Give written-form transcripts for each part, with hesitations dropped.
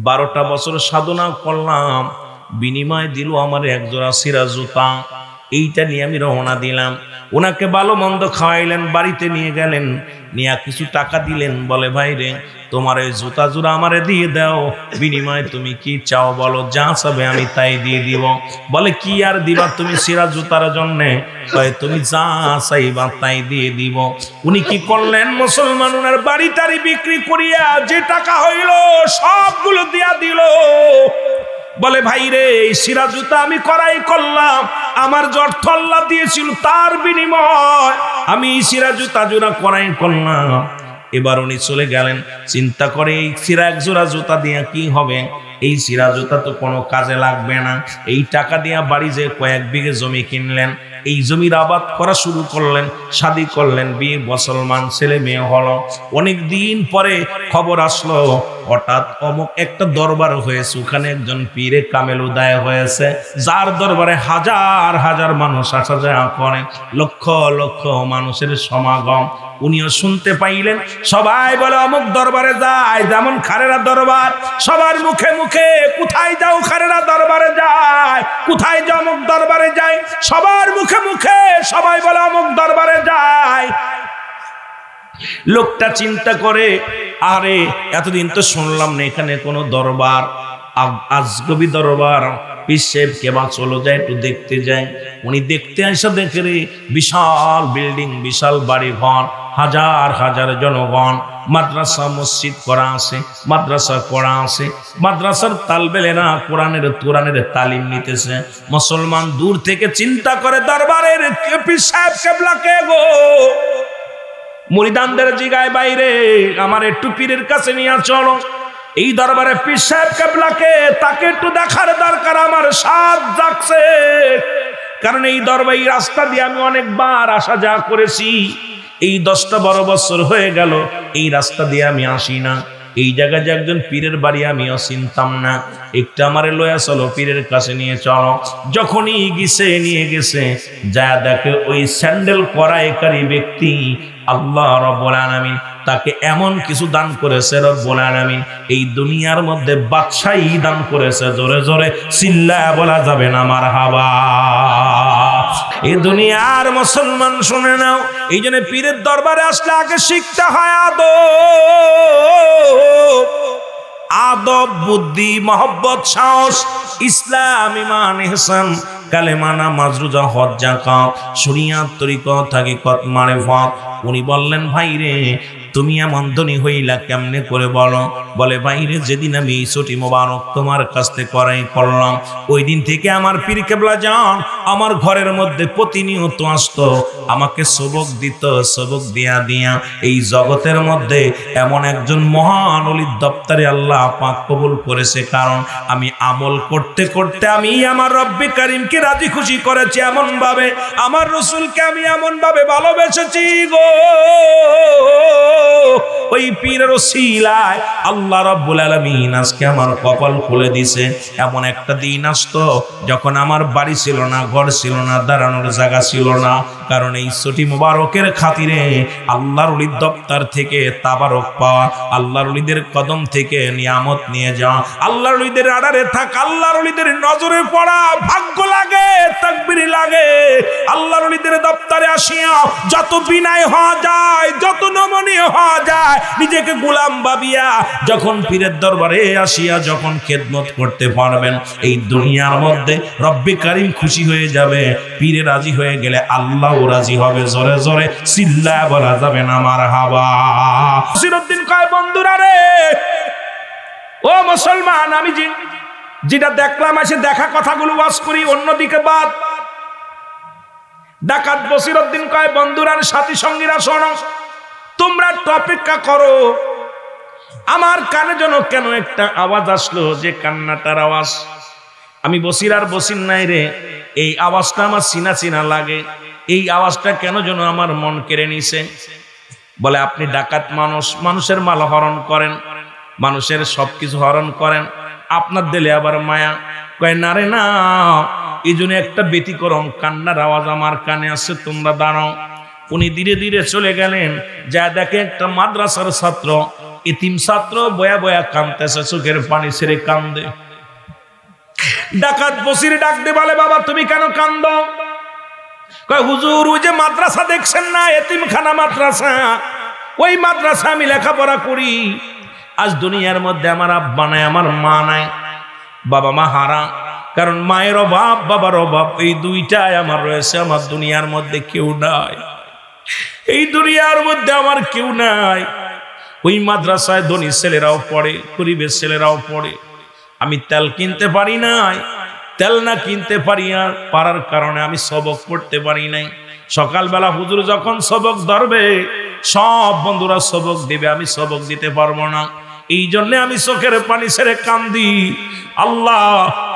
12টা বছর সাধনা করলাম, বিনিময় দিল আমার একজোড়া সিরা জুতা। এইটা নিয়ে আমি রওনা দিলাম। ওনাকে ভালো মন্দ খাওয়াইলেন, বাড়িতে নিয়ে গেলেন, নিয়ে কিছু টাকা দিলেন। বলে ভাই রে, তোমার এই জুতা জোড়া আমারে দিয়ে দাও, বিনিময়ে তুমি কি চাও বলো, যা চাবে আমি তাই দিয়ে দিব। বলে কি আর দিবা তুমি সিরা জুতার জন্যে? তুমি যা চাইবা তাই দিয়ে দিব। উনি কি করলেন, মুসলমান ওনার বাড়ি টাড়ি বিক্রি করিয়া যে টাকা হইল সবগুলো দিয়া দিল। বলে ভাই রে, এই সিরা জুতা আমি করাই করলাম, আমার যে অর্থ আল্লাহ দিয়েছিল তার বিনিময় আমি এই সিরা জুতা জোড়া করাই করলাম। এবার উনি চলে গেলেন, চিন্তা করে এই সিরা এক জোড়া জুতা দিয়ে কি হবে, এই সিরা জুতা তো কোনো কাজে লাগবে না। এই টাকা দিয়ে বাড়ি যে কয়েক বিঘে জমি কিনলেন, এই জমির আবাদ করা শুরু করলেন, শাদী করলেন, বিয়ে, মুসলমান ছেলে মেয়ে হলো। অনেক দিন পরে খবর আসলো, হঠাৎ অমুক একটা দরবার হয়েছে, ওখানে একজন পীরে কামেল উদয় হয়েছে, যার দরবারে হাজার হাজার মানুষ আসা যাওয়া করে, লক্ষ লক্ষ মানুষের সমাগম। উনিও শুনতে পাইলেন, সবাই বলে অমুক দরবারে যায়, যেমন খারেরা দরবার, সবার মুখে মুখে কোথায় যাও, খারেরা দরবারে যায়, কোথায় যাও, অমুক দরবারে যায়, সবার মুখে মুখে সবাই বলে অমুক দরবারে যায়। লোকটা চিন্তা করে, আরে এতদিন তো শুনলাম না এখানে কোনো দরবার, আজগবি দরবার, পীর সাহেব কেবা চলো যায়, একটু দেখতে যায়। উনি দেখতে আসা দেখে রে, বিশাল বিল্ডিং, বিশাল বাড়ি ঘর, হাজার হাজার জনগণ, মাদ্রাসা মসজিদ করা আছে, মাদ্রাসা করা আছে, মাদ্রাসার তালবেলেরা কোরআনের তালিম নিতেছে। মুসলমান দূর থেকে চিন্তা করে, দরবারের পীর সাহেব কেবলা কে গো? মুরিদানদের জিগায়, বাইরে আমার একটু পীরের কাছে নিয়ে চলো, এই দরবারে পীর সাহেব কেবলাকে, তাকে একটু দেখার দরকার, আমার সাথ জাগছে। কারণ এই দরবার, এই রাস্তা দিয়ে আমি অনেকবার আসা যাওয়া করেছি, এই 10-12 বছর হয়ে গেল এই রাস্তা দিয়ে আমি আসি না। এই জায়গায় যে একজন পীরের বাড়ি আমিও চিনতাম না, একটা আমারে লয়া চলো, পীরের কাছে নিয়ে চলো। যখনই নিয়ে গেছে, যা দেখে ওই স্যান্ডেল পরায়কারী ব্যক্তি আল্লাহ রাব্বুল আলামিন তাকে এমন কিছু দান করেছে, রব্বুল আলামিন এই দুনিয়ার মধ্যে বাদশাহী দান করেছে। জোরে জোরে চিল্লায়া বলা যাবে না মারহাবা। এই দুনিয়ার মুসলমান শুনে নাও, এই জন্য পীরের দরবারে আসলে আগে শিখতে হয় আদব, বুদ্ধি, মহব্বত, সাহস, ইসলাম, ঈমান, ইহসান, কালেমা, নামাজ, রোজা, হজ, যাকাত, শরিয়াত, তরিকত, হাকিকত, মারিফত। উনি বললেন, ভাই রে, তুমি এমন ধনী হইলা কেমনে করে বলো? বলে, ভাইরে, যেদিন আমি এই ছুটি মোবারক তোমার কাছ থেকে করাই করলাম, ওই দিন থেকে আমার পীর কেবলা জান আমার ঘরের মধ্যে প্রতিনিয়ত আসতো, আমাকে সবক দিত, সবক দিয়া দিয়া এই জগতের মধ্যে এমন একজন মহান ওলির দপ্তরে আল্লাহ পাক কবুল করেছে। কারণ আমি আমল করতে করতে আমি আমার রব্বে কারিমকে রাজি খুশি করেছি, এমন ভাবে আমার রসুলকে আমি এমন ভাবে ভালোবেসেছি গো। ওই পীরের ওসিলায় আল্লাহ রাব্বুল আলামিন আজকে আমার কপাল খুলে দিছে। এমন একটা দিন আসতো যখন আমার বাড়ি ছিল না, ঘর ছিল না, দাঁড়ানোর জায়গা ছিল না। কারণ এই ছুটি মোবারকের খাতিরে আল্লাহর ওলির দপ্তর থেকে তাবারক পাওয়া, আল্লাহর ওলিদের কদম থেকে নিয়ামত নিয়ে যাওয়া, আল্লাহর ওলিদের আড়ারে থাক, আল্লাহর ওলিদের নজরে পড়া ভাগ্য লাগে, তাকবীর লাগে। আল্লাহর ওলিদের দপ্তরে আসিয়া যত বিনয় হওয়া যায়, যত নমনীয় হওয়া যায়, নিজেকে গোলাম ভাবিয়া যখন পীরের দরবারে আসিয়া যখন খেদমত করতে পারবেন, এই দুনিয়ার মধ্যে রব্বে কারিম খুশি হয়ে যাবে। পীরে রাজি হয়ে গেলে আল্লাহ রাজি হবে। জোরে জোরে চিল্লায়া বলা যাবে না মারহাবা। সিরুদ্দিন কয়, বন্ধুরা রে, ও মুসলমান, আমি যেটা দেখলাম এসে দেখা কথাগুলো ওয়াজ করি, অন্যদিকে বাদ। ডাকাত বসিরউদ্দিন কয়, বন্ধুরার সাথী সঙ্গীরা শোনো, তোমরা অপেক্ষা করো। আমার কানে যেন কেন একটা আওয়াজ আসলো, যে কান্নাটার আওয়াজ। আমি বসির আর বসির নাই রে, এই আওয়াজটা আমার চিনা চিনা লাগে, এই আওয়াজটা কেন যেন আমার মন কেড়ে নিছে। বলে, আপনি ডাকাত মানুষ, মানুষের মাল হরণ করেন, মানুষের সবকিছু হরণ করেন, আপনার দিলে আবার মায়া। কয়, না রে না, এই জন্য একটা ব্যতিক্রম কান্নার আওয়াজ আমার কানে আসছে, তোমরা দাঁড়াও। উনি ধীরে ধীরে চলে গেলেন, যা দেখে একটা মাদ্রাসার ছাত্র এতিম ছাত্র বয়া বয়া কাঁদতেছে, চোখের পানি ছেড়ে কান্দে। ডাকাত বসির ডাক দে বলে, বাবা তুমি কেন কান্দো? কয় হুজুর ওই যে মাদ্রাসা দেখছেন না, এতিমখানা মাদ্রাসা, ওই মাদ্রাসা আমি লেখাপড়া করি। আজ দুনিয়ার মধ্যে আমার আব্বা নাই, আমার মা নাই, বাবা মা হারা। কারণ মায়ের অভাব, বাবার অভাব, এই দুইটাই আমার রয়েছে। আমার দুনিয়ার মধ্যে কেউ নাই, এই দুনিয়ার মধ্যে আমার কেউ নাই। ওই মাদ্রাসায় ধনী ছেলেরাও পড়ে, গরিবের ছেলেরাও পড়ে। আমি তেল কিনতে পারি নাই, তেল না কিনতে পারার কারণে আমি সবক পড়তে পারি নাই। সকালবেলা হুজুর যখন সবক ধরবে, সব বন্ধুরা সবক দিবে, আমি সবক দিতে পারবো না। এই জন্য আমি চোখের পানি ছেড়ে কান্দি। আল্লাহ,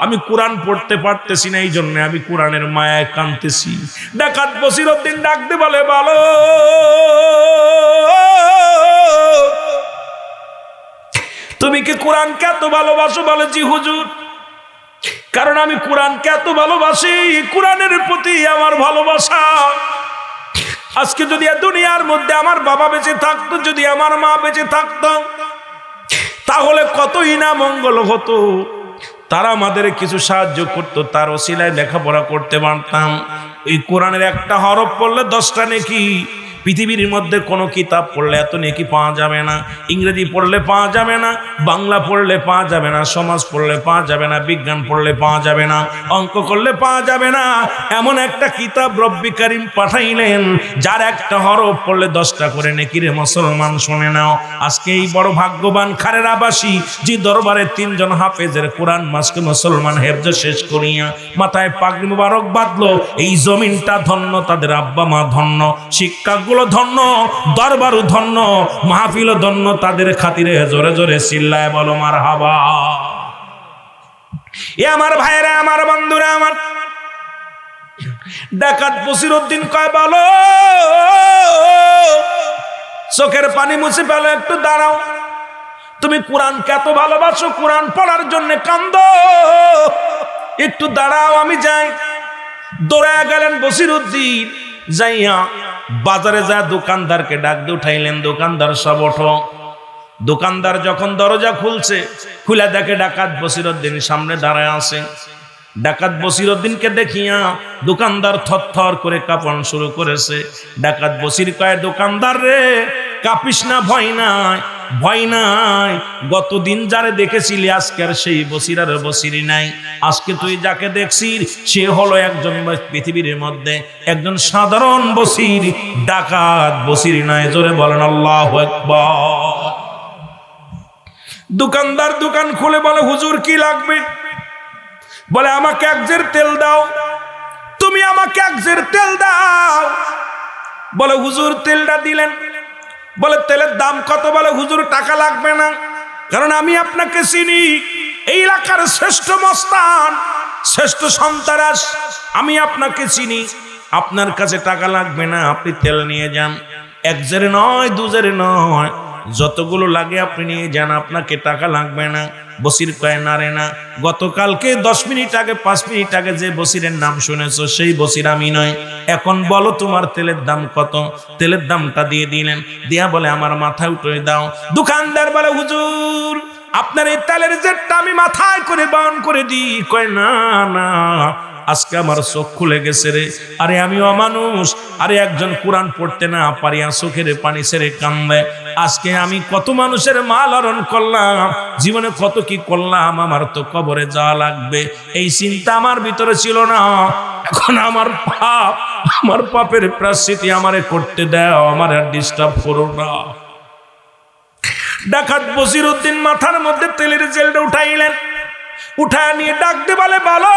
আমি কোরআন পড়তে পারতেছি না, এই জন্য আমি কোরআনের মায়ায় কাঁদতেছি। ডাকাত বসিরউদ্দিন ডাকতে বলে, বলো তুমি কি কোরআনকে এত ভালোবাসো? বলে জি হুজুর, কারণ আমি কোরআনকে এত ভালোবাসি, কোরআনের প্রতি আমার ভালোবাসা। আজকে যদি দুনিয়ার মধ্যে আমার বাবা বেঁচে থাকতো, যদি আমার মা বেঁচে থাকতো, তাহলে কতই না মঙ্গল হতো। তারা আমাদের কিছু সাহায্য করতো, তার ওসিলায় লেখাপড়া করতে পারতাম। এই কোরআনের একটা হরফ পড়লে 10টা নেকি। পৃথিবীর মধ্যে কোনো কিতাব পড়লে এত নেকি পাওয়া যাবে না। ইংরেজি পড়লে পাওয়া যাবে না, বাংলা পড়লে পাওয়া যাবে না, সমাজ পড়লে পাওয়া যাবে না, বিজ্ঞান পড়লে পাওয়া যাবে না, অঙ্ক করলে পাওয়া যাবে না। এমন একটা কিতাব রব্বি কারিম পাঠাইলেন, যার একটা হরফ পড়লে 10টা করে নেকি। রে মুসলমান শুনে নাও, আজকে এই বড় ভাগ্যবান খারের আবাসী, যে দরবারে 3 জন হাফেজের কোরআন মাসকে মুসলমান হেফজ শেষ করিয়া মাথায় পাগড়ি মুবারক বাঁধলো। এই জমিনটা ধন্য, তাদের আব্বা মা ধন্য, শিক্ষা ধন্য, দরবারও ধন্য, মাহফিলও ধন্য। তাদের খাতিরে জোরে জোরে চিল্লায় বলো মারহাবা। এ আমার ভাইরা, আমার বন্ধুরা, আমার ডাকাত বসিরউদ্দিন কয়, বলো চোখের পানি মুছে ফেলো, একটু দাঁড়াও। তুমি কোরআনকে এত ভালোবাসো, কোরআন পড়ার জন্য কান্দো, একটু দাঁড়াও, আমি যাই। দৌড়ায় গেলেন বসিরউদ্দিন, যাইয়া বাজারে যা দোকানদারকে ডাক দিয়ে উঠাইলেন। দোকানদার সব ওঠো। দোকানদার যখন দরজা খুলছে, খুলে দেখে ডাকাত বসিরউদ্দিন সামনে দাঁড়ায় আছে। ডাকাত বসিরউদ্দিনকে দেখিয়া দোকানদার থরথর করে কাঁপন শুরু করেছে। ডাকাত বসির কয়, দোকানদার রে কাঁপিস না, ভয় নাই, ভয় নাই। গতদিন যারে দেখেছিলি আজকে আর সেই বসির আর বসিরি নাই। আজকে তুই যাকে দেখছিস সে হলো একজন পৃথিবীর মধ্যে একজন সাধারণ বসির, ডাকাত বসির নাই। জোরে বলেন আল্লাহু আকবার। দোকানদার দোকান খুলে বলে, হুজুর কি লাগবে? বলে আমাকে 1 জের তেল দাও। তুমি আমাকে 1 জের তেল দাও। বলে হুজুর তেলটা দিলেন। বলে তেলের দাম কত? বলে হুজুর টাকা লাগবে না, কারণ আমি আপনাকে চিনি, এই এলাকার শ্রেষ্ঠ মস্তান, শ্রেষ্ঠ সন্তারাস, আমি আপনাকে চিনি, আপনার কাছে টাকা লাগবে না, আপনি তেল নিয়ে যান। 1 জের নয়, 2 জের নয়, যতগুলো লাগে আপনি নিয়ে যান, আপনাকে টাকা লাগবে না। বসির কয়, না রে না, গতকালকে 10 মিনিট আগে 5 মিনিট আগে যে বসিরের নাম শুনেছো সেই বসির আমি নয়। এখন বলো তোমার তেলের দাম কত? তেলের দামটা দিয়ে দিলেন। দিয়া বলে আমার মাথায় উঠে দাও। দোকানদার বলে, হুজুর আপনার এই তেলের জেটটা আমি মাথায় করে বহন করে দিই। কয় না না, আজকে আমার চোখ খুলে গেছে রে। আরে আমি অমানুষ, আরে একজন কোরআন পড়তে না পারিয়া চোখের পানি ছেড়ে কান্দে। আজকে আমি কত মানুষের মাল হরণ করলাম, জীবনে কত কি করলাম, আমার তো কবরে যাওয়া লাগবে, এই চিন্তা আমার ভিতরে ছিল না। এখন আমার পাপ, আমার পাপের প্রায়শ্চিত্ত আমারে করতে দাও, আমার আর ডিস্টার্ব করো না। ডাকাত বসিরউদ্দিন মাথার মধ্যে তেলের জেলটা উঠাইলেন। উঠায় নিয়ে ডাক দিয়ে বলে, বলো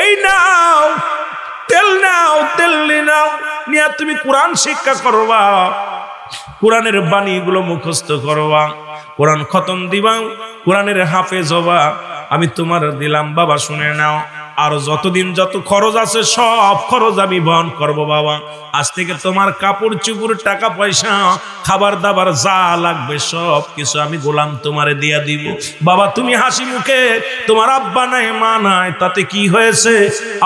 এই নাও তেল, নাও তেল নাও, নিয়ে তুমি কোরআন শিক্ষা করবা, কোরআনের বাণীগুলো মুখস্থ করবা, কোরআন খতম দিবা, কোরআনের হাফেজ হবা। আমি তোমার দিলাম বাবা, শুনে নাও। আর যতদিন যত খরচ আছে সব খরচ আমি বহন করব বাবা। আজ থেকে তোমার কাপড় চুপড় টাকা পয়সা খাবার দাবার যা লাগবে সব কিছু আমি গোলাম তোমারে দিয়া দিব বাবা। তুমি হাসি মুখে, তোমার আব্বা নাই মা নাই তাতে কি হয়েছে,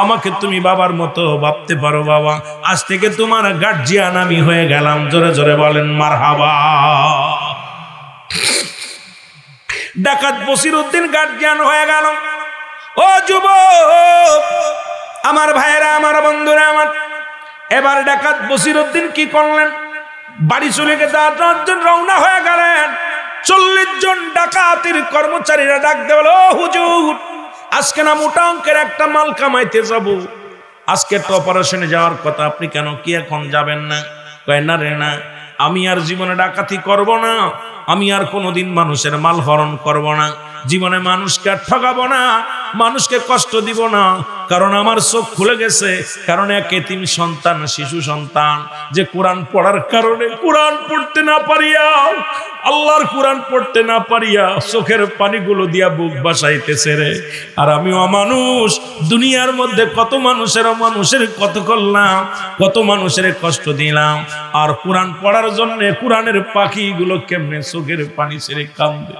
আমাকে তুমি বাবার মতো ভাবতে পারো বাবা। আজ থেকে তোমার গার্জিয়ান আমি হয়ে গেলাম। জোরে জোরে বলেন মারহাবা। ডাকাত বসিরউদ্দিন গার্জিয়ান হয়ে গেল। ও যুবক আমার ভাইয়েরা, আমার বন্ধুরা আমার, এবার ডাকাত বসিরউদ্দিন কি করলেন, বাড়ি চলে গিয়ে 10 জন রওনা হয়ে গেলেন। 40 জন ডাকাতের কর্মচারীরা ডাক দেওয়াল, ও হুজুর আজকে না মোটা অঙ্কের একটা মাল কামাইতে যাব, আজকে তো অপারেশনে যাওয়ার কথা, আপনি কেন কি এখন যাবেন না? কয় না রে না, আমি আর জীবনে ডাকাতি করব না, আমি আর কোনোদিন মানুষের মাল হরণ করব না, জীবনে মানুষকে আর ঠকাবো না, মানুষকে কষ্ট দিব না, কারণ আমার চোখ খুলে গেছে। কারণ এক এতিম সন্তান, শিশু সন্তান যে কোরআন পড়ার কারণে, কোরআন পড়তে না পারিয়া, আল্লাহর কোরআন পড়তে না পারিয়া চোখের পানিগুলো দিয়া বুক বাসাইতেছে রে। আর আমিও মানুষ, দুনিয়ার মধ্যে কত মানুষের কত করলাম, কত মানুষের কষ্ট দিলাম, আর কোরআন পড়ার জন্য কোরআনের পাখিগুলো কেমনে চোখের পানি ছেড়ে কান্দে।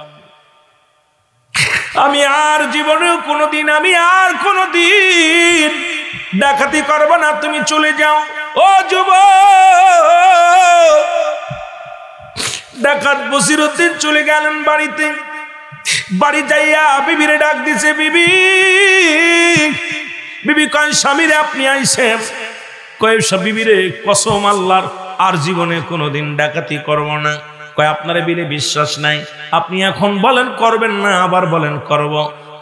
আমি আর জীবনেও কোনোদিন, আমি আর কোনোদিন ডাকাতি করব না, তুমি চলে যাও। ও যুবক, ডাকাত বসিরউদ্দিন চলে গেলেন বাড়িতে। বাড়ি যাইয়া বিবিরে ডাক দিছে, বিবি, বিবি কয় স্বামীরে আপনি আইছেন? কয় বিবিরে কসম আল্লাহর আর জীবনে কোনোদিন ডাকাতি করব না। কয় আপনার বিলে বিশ্বাস নাই, আপনি এখন বলেন করবেন না, আবার বলেন করব,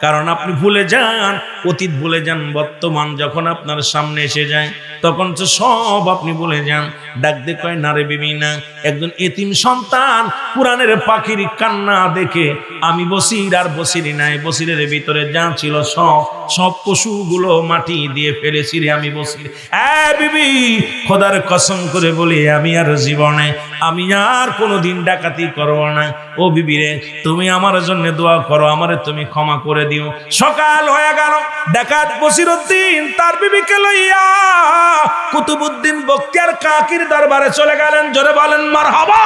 কারণ আপনি ভুলে যান, অতীত ভুলে যান, বর্তমান যখন আপনার সামনে এসে যায় তখন তো সব আপনি ভুলে যান। ডাক দে কয় না রে বিবি না, একজন এতিম সন্তান কোরআনের পাখির কান্না দেখে আমি বসির আর বসিরি নাই, বসিরের ভিতরে যা ছিল সব পশুগুলো মাটি দিয়ে ফেলেছি রে আমি বসির। বিবি খোদার কসম করে বলি আমি আর জীবনে, আমি আর কোনোদিন ডাকাতি করব না। ও বিবি রে, তুমি আমার জন্য দোয়া করো, আমারে তুমি ক্ষমা করে দিও। সকাল হয়ে গেল, ডাকাত বসিরউদ্দিন তার বিবিকে লইয়া কুতুবউদ্দিন বখতিয়ার কাকির দরবারে চলে গেলেন। জোরে বলেন মারহাবা।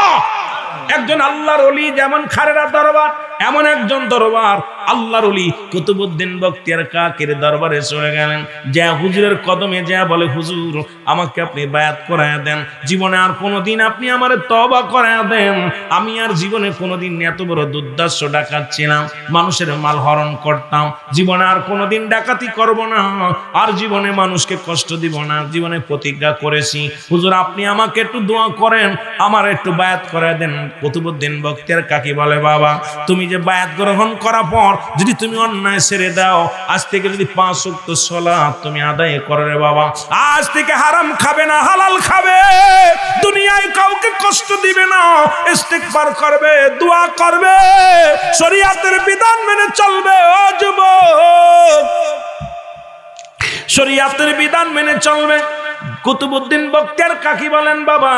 একজন আল্লাহর ওলি যেমন খারেরা দরবার, এমন একজন দরবার আল্লাহর ওলি কুতুবউদ্দিন বখতিয়ার কাকির দরবারে চলে গেলেন। যা হুজুরের কদমে যা বলে, হুজুর আমাকে আপনি বায়াত করায়া দেন, জীবনে আর কোনোদিন আপনি আমারে তওবা করায়া দেন, আমি আর জীবনে কোনোদিন এত বড় দুর্দর্শ ডাকাত ছিলাম, মানুষের মাল হরণ করতাম, জীবনে আর কোনোদিন ডাকাতি করব না, আর জীবনে মানুষকে কষ্ট দিব না, জীবনে প্রতিজ্ঞা করেছি। হুজুর আপনি আমাকে একটু দোয়া করেন, আমার একটু বায়াত করায়া দেন। কুতুবউদ্দিন বখতিয়ার কাকি বলে, বাবা তুমি যে বায়াত গ্রহণ করার পর যদি তুমি অন্যায় ছেড়ে দাও, আজ থেকে যদি 5 ওয়াক্ত সালাত তুমি আদায় করো রে বাবা, আজ থেকে হারাম খাবে না, হালাল খাবে, দুনিয়ায় কাউকে কষ্ট দিবে না, ইস্তিগফার করবে, দোয়া করবে, শরীয়তের বিধান মেনে চলবে। ও যুবক, শরীয়তের বিধান মেনে চলবে। কুতুবউদ্দিন বখতিয়ার কাকি বলেন, বাবা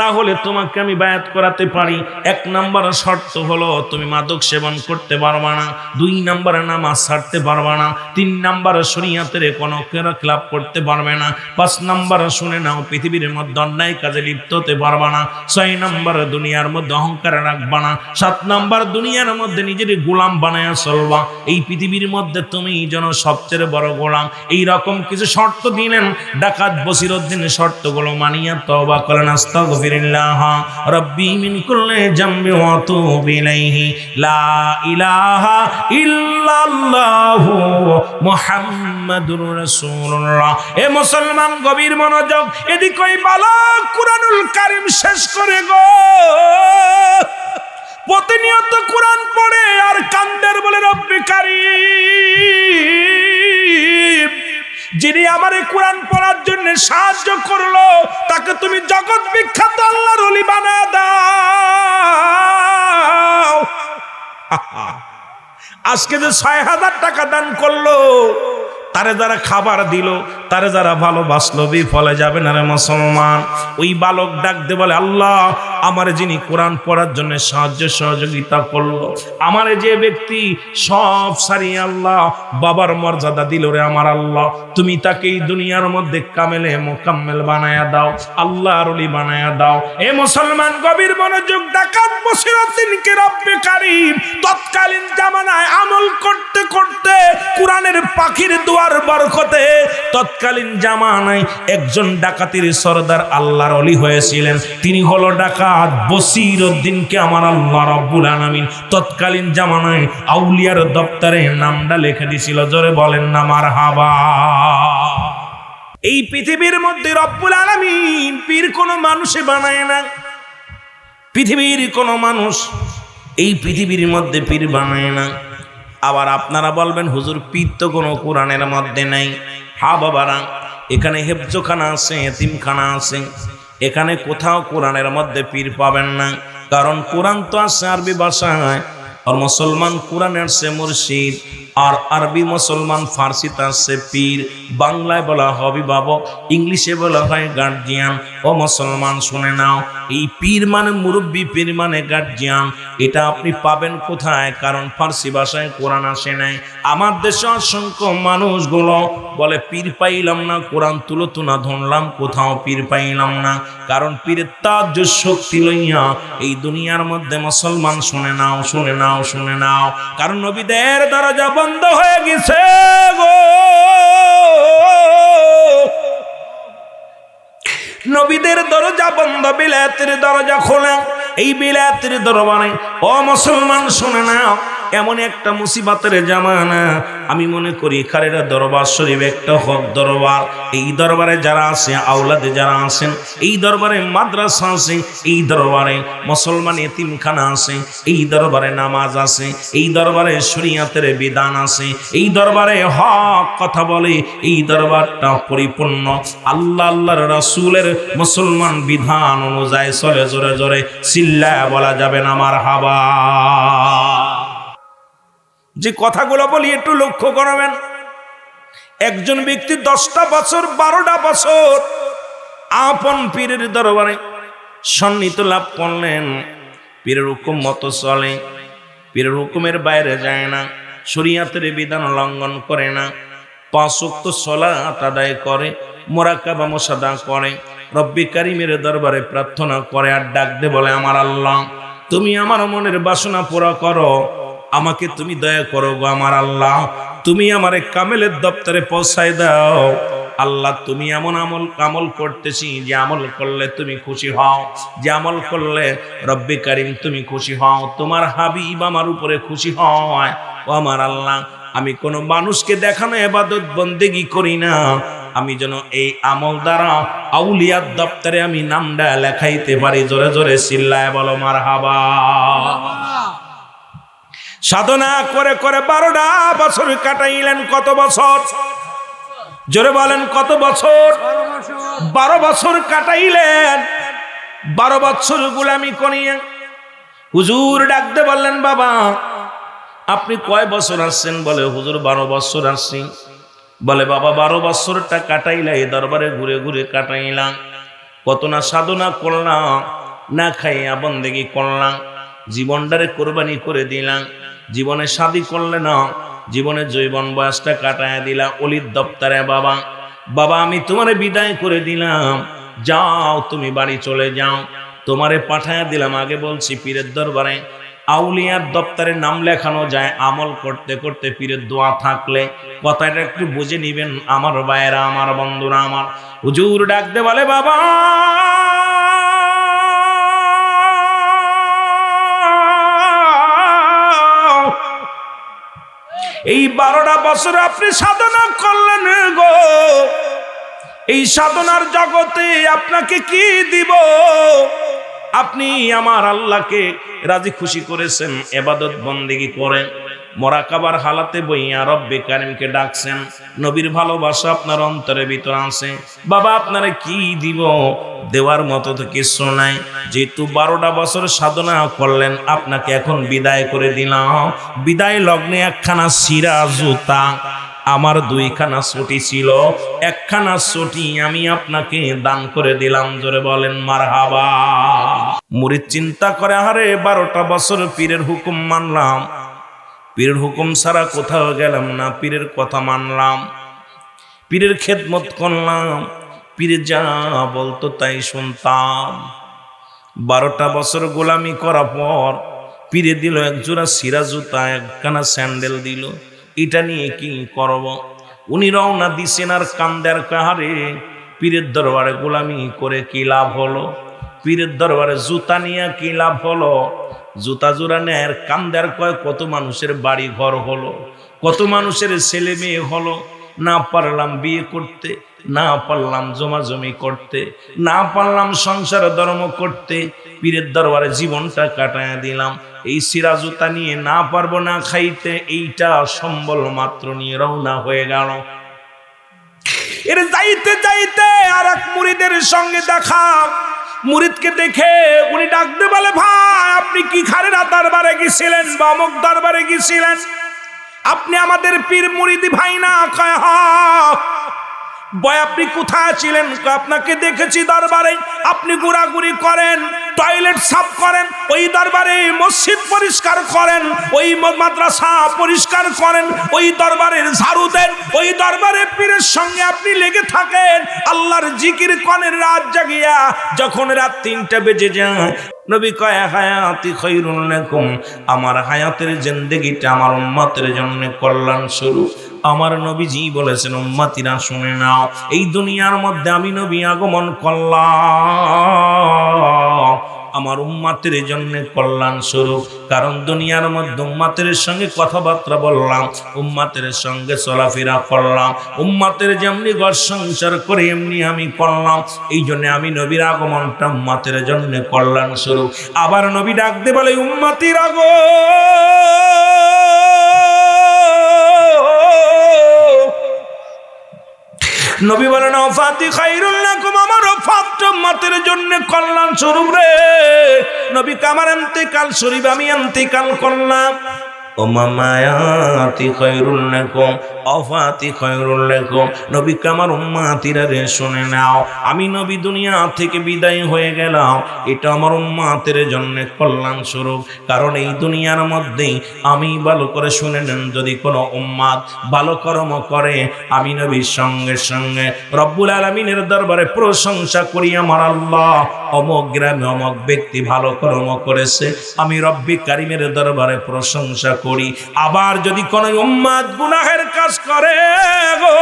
তাহলে তোমাকে আমি বায়াত করাতে পারি। 1 নম্বর শর্ত হলো তুমি মাদক সেবন করতে পারবা না, 2 নম্বরে নামাজ ছাড়তে পারবা না, 3 নম্বরে শরীয়তের কোনো খেলাপ করতে পারবে না, 5 নম্বরে শুনে নাও পৃথিবীর মধ্যে অন্যায় কাজে লিপ্ত হতে পারবা না, 6 নম্বরে দুনিয়ার মধ্যে অহংকার রাখবা না, 7 নম্বর দুনিয়ার মধ্যে নিজের গোলাম বানায়া চলবা, এই পৃথিবীর মধ্যে তুমি যেন সবচেয়ে বড় গোলাম। এই রকম কিছু শর্ত দিলেন। ডাকাত বসিরউদ্দিন শর্তগুলো মানিয়া তওবা করেন, আস্তাগফিরুল্লাহ রাব্বি মিন কুল্লি জামবি ওয়া আতুবু ইলাইহি, লা ইলাহা ইল্লাল্লাহু মুহাম্মাদুর রাসূলুল্লাহ। এ মুসলমান গভীর মনোযোগ, এদিকে ওই বালক কুরআনুল কারীম শেষ করে গো, প্রতিনিয়ত কোরআন পড়ে আর কান্দের বলে, রব্বি কারীম, যিনি আমার এই কোরআন পড়ার জন্য সাহায্য করলো তাকে তুমি জগৎ বিখ্যাত আল্লাহর ওলি বানায় দাও। আজকে যে 6,000 টাকা দান করলো, তারে যারা খাবার দিল, তারে যারা ভালোবাসলো বিফলে যাবে না রে মুসলমান। ওই বালক ডাক দে বলে, আল্লাহ আমার যিনি কোরআন পড়ার জন্য সাহায্য সহযোগিতা করলো, আমার যে ব্যক্তি সব সারিয়ে আল্লাহ বাবার মর্যাদা দিল রে আমার আল্লাহ, তুমি তাকে এই দুনিয়ার মধ্যে কামেলে মোকাম্মেল বানায়া দাও, আল্লাহর ওলি বানায়া দাও। এ মুসলমান গভীর মনোযোগ, ডাকাত বসিরতিনকে রব্বে কারীম তৎকালীন জামানায় আমল করতে করতে কোরআনের পাখির দুয়ার বরকতে তৎকালীন জামানায় একজন ডাকাতির সরদার আল্লাহর ওলি হয়েছিলেন। তিনি হলো ডাকাত বসিরউদ্দিনকে আমার আল্লাহ রাব্বুল আলামিন তৎকালীন জামানায় আউলিয়ার দপ্তরে নামটা লিখে দিয়েছিল। জোরে বলেন না মারহাবা। এই পৃথিবীর মধ্যে রব্বুল আলামিন পীর কোনো মানুষে বানায় না। পৃথিবীর কোনো মানুষ এই পৃথিবীর মধ্যে পীর বানায় না। আবার আপনারা বলবেন হুজুর পীর তো কোনো কোরআনের মধ্যে নাই। হ্যাঁ বাবারা, এখানে হেফজখানা আছে, এতিমখানা আছে, এখানে কোথাও কোরআনের মধ্যে পীর পাবেন না। কারণ কোরআন তো আছে আরবি ভাষায়, আর মুসলমান কোরআনে আছে মুর্শিদ, আর আরবি মুসলমান ফার্সিতে আছে পীর, বাংলায় বলা হয় অভিভাবক, ইংলিশে বলা হয় গার্জিয়ান। ও মুসলমান শুনে নাও, এই পীর মানে মুরব্বী, পীর মানে গার্জিয়ান। এটা আপনি পাবেন কোথায়? কারণ ফার্সি ভাষায় কোরআন আসে নাই। আমার দেশে অসংখ্য মানুষগুলো বলে পীর পাইলাম না, কোরআন তুলো তুনা ধরলাম, কোথাও পীর পাইলাম না। কারণ পীরের তাজ্য শক্তি লইয়া এই দুনিয়ার মধ্যে মুসলমান শুনে নাও, শুনে নাও, শুনে নাও, কারণ নবীদের দরজা বন্ধ হয়ে গেছে গো। নবীদের দরজা বন্ধ, বিলাতের দরজা খোলা। এই বিলাতের দরবারে ও মুসলমান শুনে নাও, এমন একটা মুসিবতের জামানা। আমি মনে করি খারেরা দরবার শরীফ একটা হক দরবার। এই দরবারে যারা আছে, আওলাদে যারা আছেন, এই দরবারে মাদ্রাসা আছে, এই দরবারে মুসলমান এতিমখানা আছে, এই দরবারে নামাজ আছে, এই দরবারে শরীয়তের বিধান আছে, এই দরবারে হক কথা বলে, এই দরবারটা পরিপূর্ণ আল্লাহ আল্লাহর রাসূলের মুসলমান বিধান অনুযায়ী চলে। জোরে জোরে চিল্লায়া বলা যাবে না মারহাবা। যে কথাগুলো বলি একটু লক্ষ্য করবেন। একজন ব্যক্তি 10টা বছর 12টা বছর আপন পীরের দরবারে সন্নিহিত লাভ করলেন, পীরের হুকুম মতো চলে, পীরের হুকুমের বাইরে যায় না, শরীয়তের বিধান লঙ্ঘন করে না, 5 ওয়াক্ত সালাত আদায় করে, মুরাকাবা মুশাহদা করে, রব্বি কারীমের দরবারে প্রার্থনা করে, আর ডাক দে বলে, আমার আল্লাহ তুমি আমার মনের বাসনা পুরা করো, আমাকে তুমি দয়া করো গো আমার আল্লাহ, তুমি আমারে কামেলের দপ্তরে পৌঁছায় দাও। আল্লাহ তুমি এমন আমল করতেছি যে আমল করলে তুমি খুশি হও, যে আমল করলে রব্বে কারীম তুমি খুশি হও, তোমার হাবিব আমার উপরে খুশি হয়। ও আমার আল্লাহ, আমি কোনো মানুষকে দেখানো ইবাদত বন্দেগি করি না, আমি যেন এই আমল দ্বারা আউলিয়ার দপ্তরে আমি নামটা লেখাইতে পারি। জোরে জোরে চিল্লায় বলো মারহাবা। সাধনা করে করে 12টা বছর কাটাইলেন। কত বছর? জোরে বলেন কত বছর? 12 বছর কাটাইলেন। 12 বছর গোলামি করিয়ে হুজুর ডাকতে বললেন, বাবা আপনি কয় বছর আসছেন? বলে হুজুর 12 বছর আসছি। বলে বাবা 12 বছরটা কাটাইলা এই দরবারে ঘুরে ঘুরে কাটাইলাম, কত না সাধনা করলাম, না খাইয়া বন্দেগি করলাম, জীবনটারে কোরবানি করে দিলাম, জীবনে শাদী করলে না, জীবনে যৌবন বয়সটা কাটায় দিলা অলির দপ্তরে। বাবা বাবা আমি তোমারে বিদায় করে দিলাম, যাও তুমি বাড়ি চলে যাও, তোমারে পাঠায়া দিলাম। আগে বলছি পীরের দরবারে আউলিয়ার দপ্তরে নাম লেখানো যায় আমল করতে করতে, পীরের দোয়া থাকলে। কথাটা একটু বুঝে নিবেন আমার ভাইয়েরা, আমার বন্ধুরা। আমার হুজুর ডাকতে বলে, বাবা এই 12টা বছর আপনি সাধনা করলেন গো, এই সাধনার জগতে আপনাকে কি দিব? আপনি আমার আল্লাহকে রাজি খুশি করেছেন, ইবাদত বন্দেগি করেন, মুরাকাবার হালাতে বইয়া রব্বে কারীমকে ডাকছেন, নবীর ভালোবাসা আপনার অন্তরের ভিতর আছে। বাবা আপনারে কি দিব? দেওয়ার মতো তো কিছু নাই। যেহেতু 12টা বছর সাধনা করলেন, আপনাকে এখন বিদায় করে দিলাম। বিদায় লগ্নে একখানা সিরা জুতা আমার 2খানা ছুটি ছিল, 1খানা ছুটি আমি আপনাকে দান করে দিলাম। জোরে বলেন মারহাবা। মুরিদ চিন্তা করে, আরে 12টা বছর পীরের হুকুম মানলাম, পীরের হুকুম ছাড়া কোথাও গেলাম না, পীরের কথা মানলাম, পীরের খেদমত করলাম, পীরে যা বলতো তাই শুনতাম। 12টা বছর গোলামি করার পর পীরে দিল এক জোড়া সিরা জুতা, 1খানা স্যান্ডেল দিল। এটা নিয়ে কি করব? উনি রওনা দিছেন আর কান্দের কাহারে, পীরের দরবারে গোলামি করে কি লাভ হলো? পীরের দরবারে জুতা নিয়ে কি লাভ হলো? জুতা জোড়া নেয় কান্দের কয় কত মানুষের বাড়ি ঘর হলো, কত মানুষের ছেলে মেয়ে হলো। না পারলাম বিয়ে করতে, না পারলাম জমাজমি করতে, না পারলাম সংসার ধর্ম করতে, পীরের দরবারে জীবনটা কাটায় দিলাম। এই সিরা জুতা নিয়ে না পারবো না খাইতে, এইটা সম্বল মাত্র নিয়ে রওনা হয়ে গেল। এর যাইতে যাইতে আর এক মুরিদের সঙ্গে দেখা। মুরিদকে দেখে উনি ডাকতে বলে, ভাই আপনি কি খারেরা দরবারে গেছিলেন বা অমুক দরবারে গেছিলেন? আপনি আমাদের পীর মুরিদি ভাই না? কয় হ্যাঁ। বয় আপনি কোথায় ছিলেন? আপনাকে দেখেছি দরবারে, আপনি ঘোরাঘুরি করেন, টয়লেট সাফ করেন, ওই দরবারে মসজিদ পরিষ্কার করেন, ওই মাদ্রাসা পরিষ্কার করেন, ওই দরবারের ঝাড়ু দেন, ওই দরবারে পীরের সঙ্গে আপনি লেগে থাকেন, আল্লাহর জিকির করেন রাত জাগিয়া। যখন রাত 3টা বেজে যায়, নবী কয় হায়াতি খায়রুল লাকুম, আমার হায়াতের জিন্দেগিটা আমার উম্মতের জন্য কল্যাণ স্বরূপ। আমার নবীজি বলেছেন, উম্মতিরা শুনে নাও, এই দুনিয়ার মধ্যে আমি নবী আগমন করলাম আমার উম্মতের জন্য কল্যাণ স্বরূপ। কারণ দুনিয়ার মধ্যে উম্মতের সঙ্গে কথাবার্তা বললাম, উম্মতের সঙ্গে চলাফেরা করলাম, উম্মতের যেমনি ঘর সংসার করে এমনি আমি করলাম। এই জন্য আমি নবীর আগমনটা উম্মতের জন্য কল্যাণ স্বরূপ। আবার নবী ডাকতে বলে, উম্মতির নবী বলেন, ওফাতি খায়রুল লাকুম, আমার ওফাত উম্মতের জন্য কল্যাণ স্বরূপ রে। নবী কামার ইন্তেকাল শরীফ আমি ইন্তেকাল করলাম। ও মামায়াতি খায়রুল লাকুম, ওফাতি খায়রুল লাকুম, নবী কামার উম্মতিরা রে শুনে নাও, আমি নবী দুনিয়া থেকে বিদায় হয়ে গেলাম, এটা আমার উম্মতের জন্য কল্যাণ স্বরূপ। কারণ এই দুনিয়ার মধ্যেই আমি ভালো করে শুনে নেন, যদি কোনো উম্মত ভালো কর্ম করে, আমি নবীর সঙ্গে সঙ্গে রব্বুল আলামিনের দরবারে প্রশংসা করি, আমার আল্লাহ অমুক গ্রামে অমুক ব্যক্তি ভালো কর্ম করেছে, আমি রব্বি কারিমের দরবারে প্রশংসা করি। আবার যদি কোনো উম্মত গুনাহের কাজ করে গো,